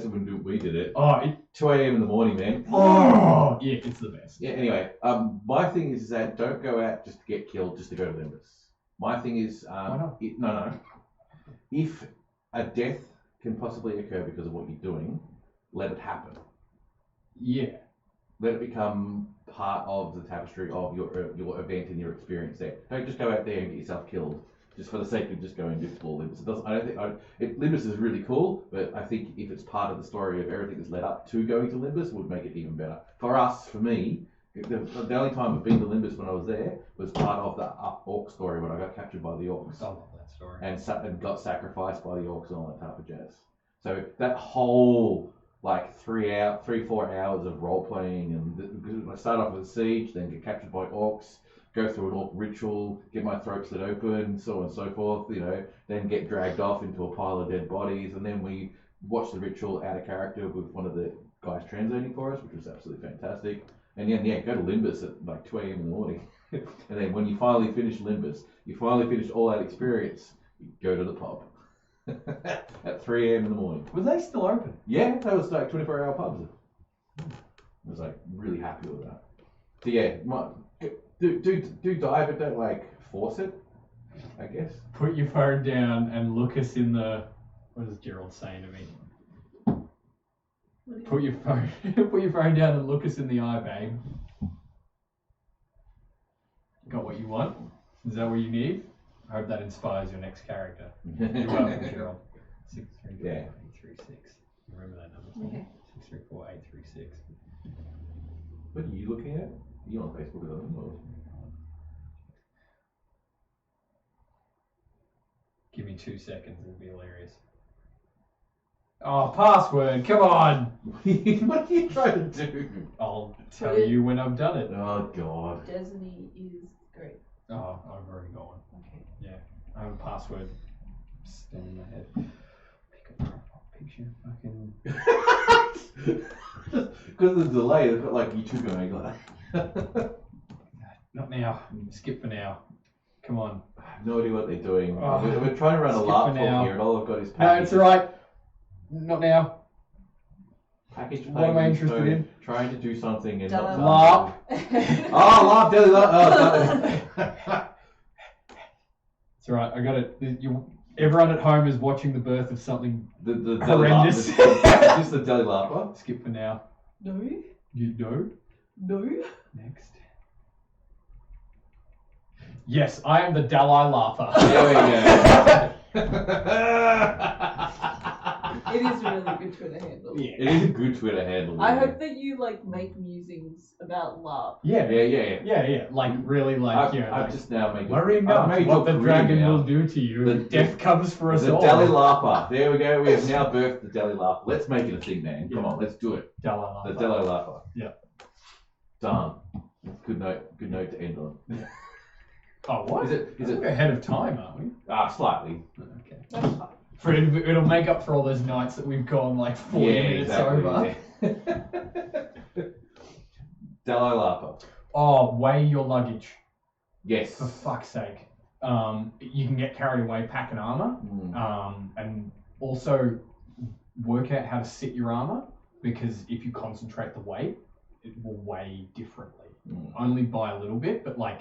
when we did it. 2 a.m. in the morning, man. Oh, yeah, it's the best. Yeah. Anyway, my thing is that don't go out just to get killed, just to go to Limbus. My thing is, why not? No. If a death can possibly occur because of what you're doing, let it happen. Yeah. Let it become part of the tapestry of your event and your experience there. Don't just go out there and get yourself killed just for the sake of just going to explore Limbus. Limbus is really cool, but I think if it's part of the story of everything that's led up to going to Limbus, would make it even better. For me, the only time I've been to Limbus when I was there was part of the orc story when I got captured by the orcs. I love that story. And got sacrificed by the orcs and all that type of jazz. So that whole 3-4 hours of role playing, and I start off with a siege, then get captured by orcs, go through an orc ritual, get my throat slit open, so on and so forth, then get dragged off into a pile of dead bodies, and then we watch the ritual out of character with one of the guys translating for us, which was absolutely fantastic. And then go to Limbus at like 2 a.m. in the morning, and then when you finally finish Limbus, you finally finish all that experience, you go to the pub. At 3 a.m. in the morning. Were they still open? Yeah, that was like 24-hour pubs. I was like really happy with that. So yeah, do die, but don't force it, I guess. Put your phone down and look us in the. What is Gerald saying to me? Put your phone down and look us in the eye, babe. Got what you want? Is that what you need? I hope that inspires your next character. You're welcome, Gerald. 634-836. Remember that number? Okay. 634-836. What are you looking at? Are you on Facebook or something? Give me 2 seconds, it'll be hilarious. Oh, password, come on! What are you trying to do? I'll tell you when I've done it. Oh god. Destiny is great. Oh, I've already got one. Okay. Yeah, I have a password still in my head. Pick a profile picture, fucking... Because of the delay, they've got like YouTube going like that. Not now, skip for now. Come on. I have no idea what they're doing. Oh, We're trying to run a skip for LARP now. talk here, and all I've got is No, package. it's alright. Not now. Package What am I payments, interested so in? Trying to do something and Della not Oh, LARP, Deli LARP. Oh, It's alright, I got it. Everyone at home is watching the birth of something the Deli horrendous. LARP. Just the Deli LARPer. Skip for now. No. You know? No. Next. Yes, I am the Dalai Lapa. There we go. It is a really good Twitter handle. Yeah. It is a good Twitter handle. I yeah. hope that you like make musings about LARP. Yeah. Yeah. Like really, like I've just now made worry I've not made what the your dragon career now. will do to you. The- Death comes for us The all. Deli LARPer. There we go. We have now birthed the Deli LARPer. Let's make it a thing, man. Come on, let's do it. Dalai Lapa. The Deli LARPer. Yeah. Done. Good note to end on. Oh, what? Is it? We're ahead of time, aren't we? Slightly. Okay. That's fine. For it'll make up for all those nights that we've gone like 40 minutes over. Yeah. Deli LARPer. Oh, weigh your luggage. Yes. For fuck's sake. You can get carried away packing armor. And also work out how to sit your armor, because if you concentrate the weight, it will weigh differently. Only by a little bit, but like,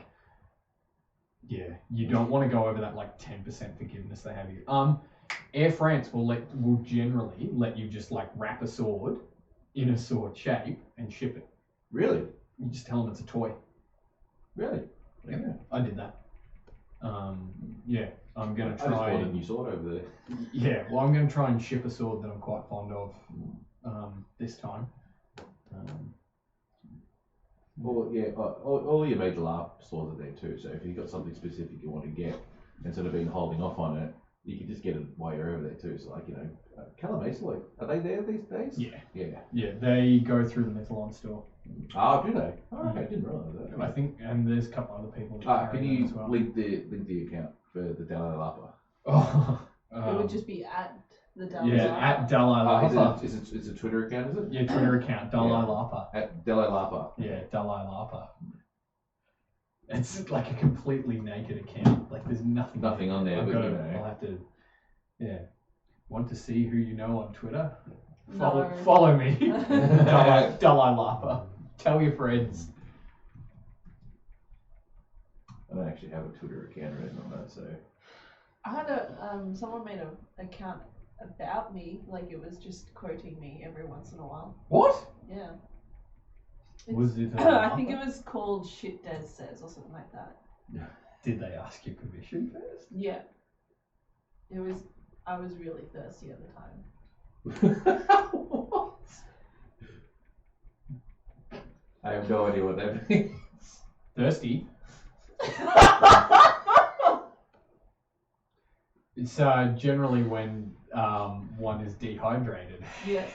yeah, you don't want to go over that like 10% forgiveness they have you. Air France will generally let you just like wrap a sword in a sword shape and ship it. Really? You just tell them it's a toy. Really? Yeah, I did that. Yeah, I'm gonna I just try. bought a new sword over there. Yeah, well, I'm gonna try and ship a sword that I'm quite fond of this time. Well, yeah, all your major LARP swords are there too. So if you've got something specific you want to get, instead of being holding off on it, you can just get it while you're over there too. So like, Calamasa, like, are they there these days? Yeah, they go through the Methalon store. Oh, do they? Oh, okay, I didn't realise that. I think, and there's a couple other people. That Can carry you them as well. link the account for the Dalai Lapa? Oh, It would just be at the Dalai yeah, Lapa. at Dalai Lapa. It's a Twitter account, is it? Yeah, Twitter account Dalai Yeah. Lapa. At Dalai Lapa. Yeah, Dalai Lapa. It's like a completely naked account. Like there's nothing. Nothing on there, I've but gotta- you know. I'll have to. Yeah. Want to see who you know on Twitter? No. Follow me. Dalai Lapa. Tell your friends. I don't actually have a Twitter account written on that, so. I had someone made an account about me, like it was just quoting me every once in a while. What? Yeah. Was it? I think it was called Shit Des Says or something like that. Did they ask your permission first? Yeah. It was. I was really thirsty at the time. What? I have no idea what that means. Thirsty. It's generally when one is dehydrated. Yes.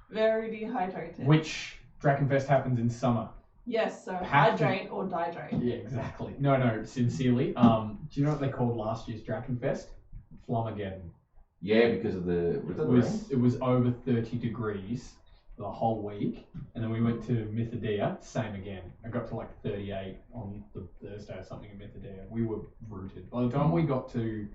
Very dehydrated. Which Dragonfest happens in summer. Yes, so Have to- hydrate or dihydrate. Yeah, exactly. No, sincerely. Do you know what they called last year's Dragonfest? Flamageddon. Yeah, because of the. It was over 30 degrees the whole week, and then we went to Mythodea, same again. I got to like 38 on the Thursday or something in Mythodea. We were rooted. By the time we got to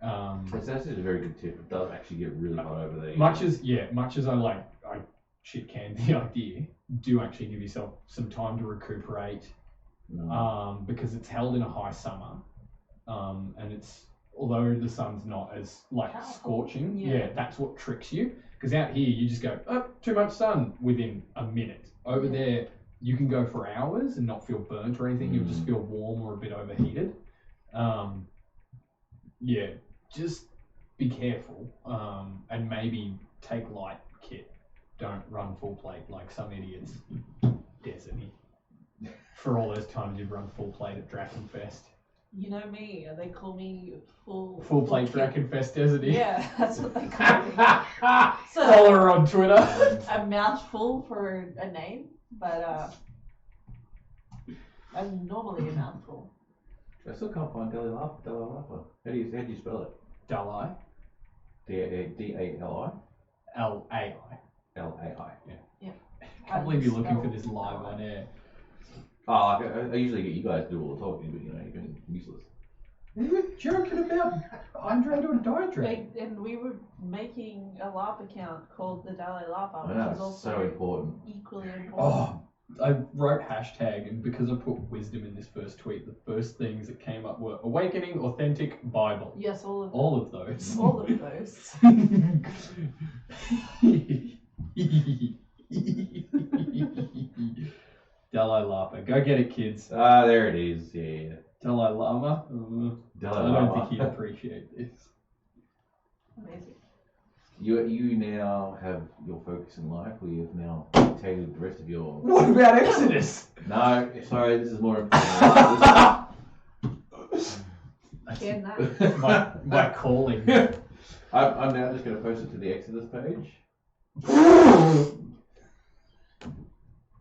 That's actually a very good tip. It does actually get really hot over there. much as I shit canned the idea, do actually give yourself some time to recuperate, because it's held in a high summer, and it's, although the sun's not as like Powerful. scorching, Yeah. that's what tricks you. Because out here you just go, oh, too much sun within a minute. Over there you can go for hours and not feel burnt or anything. You'll just feel warm or a bit overheated. Yeah, just be careful, and maybe take light kit. Don't run full plate like some idiots. Deserty. For all those times you've run full plate at Dragonfest. You know me, they call me Full plate kid. Dragonface Desert. Yeah, that's what they call me. So Follow her on Twitter. a mouthful for a name, but I'm normally a mouthful. I still can't find Dalai Lama. How do you spell it? Dalai. D-A-L-I? L-A-I. L-A-I. I can't believe you're looking for this live on air. Oh, I usually get you guys to do all the talking, but you're being useless. We were joking about hydrate or dihydrate. And we were making a LARP account called the Dalai Lama, I which know, is it's also so important. equally important. Oh, I wrote hashtag, and because I put wisdom in this first tweet, the first things that came up were awakening, authentic, Bible. Yes, all of All of those. all of those. Dalai Lama. Go get it, kids. Ah, there it is, yeah. Dalai Lama. Dalai I don't Lama. think he'd appreciate this. Amazing. You now have your focus in life. We have now dictated the rest of your... What about Exodus? No, sorry, this is more important. Can that? my calling. I'm now just going to post it to the Exodus page.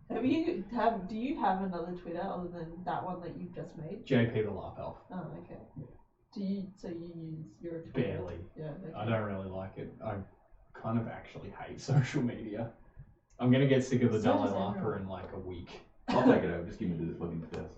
Do you have another Twitter other than that one that you've just made? JP the LARP Elf. Oh, okay. So you use your Twitter? Barely. Yeah. Okay. I don't really like it. I kind of actually hate social media. I'm gonna get sick of the So Dalai does Lama everyone. in like a week. I'll take it over. Just give me this fucking first.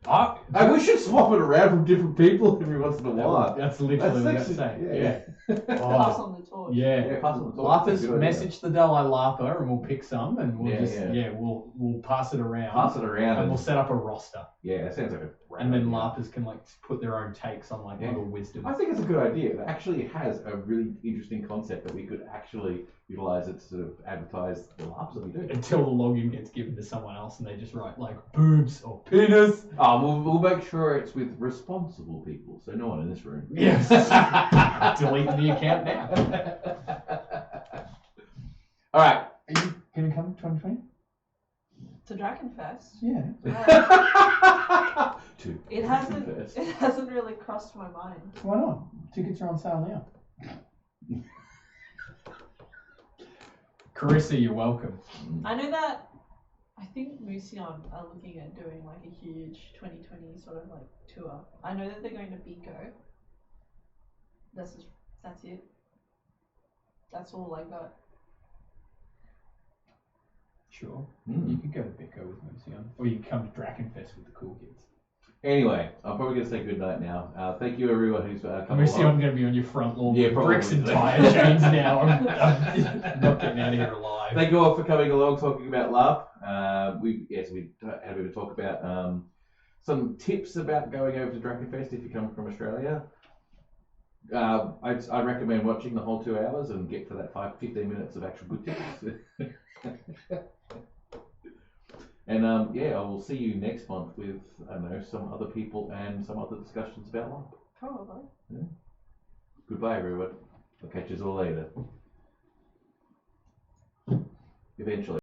Ah, We should swap it around from different people every once in a while. that's literally what I'm actually- saying. yeah. Pass Oh, on the torch. yeah. Yeah, pass on the torch. Lapa's That's a good idea. message the Dalai Lama and we'll pick some and we'll Yeah, we'll pass it around. Pass it around. and we'll set up a roster. Yeah, that sounds like a great And then idea. Lapas can like put their own takes on like Yeah. little wisdom. I think it's a good idea. It actually has a really interesting concept that we could actually utilize it to sort of advertise the laps that we do. Until the login gets given to someone else and they just write like boobs or penis. We'll make sure it's with responsible people, so no one in this room. Yes. Deleting the account now. All right. Are you gonna come 2020? To Dragonfest. Yeah. It hasn't really crossed my mind. Why not? Tickets are on sale now. Carissa, you're welcome. I know that I think Musion are looking at doing like a huge 2020 sort of like tour. I know that they're going to Biko. That's it. That's all I got. Sure. You could go to Bicco with Musion. Or you can come to Dragonfest with the cool kids. Anyway, I'm probably going to say goodnight now. Thank you everyone who's come Musion along. going to be on your front lawn Yeah, with probably. bricks and tire chains now. I'm not getting out of here alive. Thank you all for coming along talking about LARP. We had a bit of talk about some tips about going over to Dragonfest if you come from Australia. I'd recommend watching the whole 2 hours and get to that 15 minutes of actual good tips. And I will see you next month with, I don't know, some other people and some other discussions about LARP. Probably. Yeah. Goodbye everyone. I'll catch you all later. Eventually.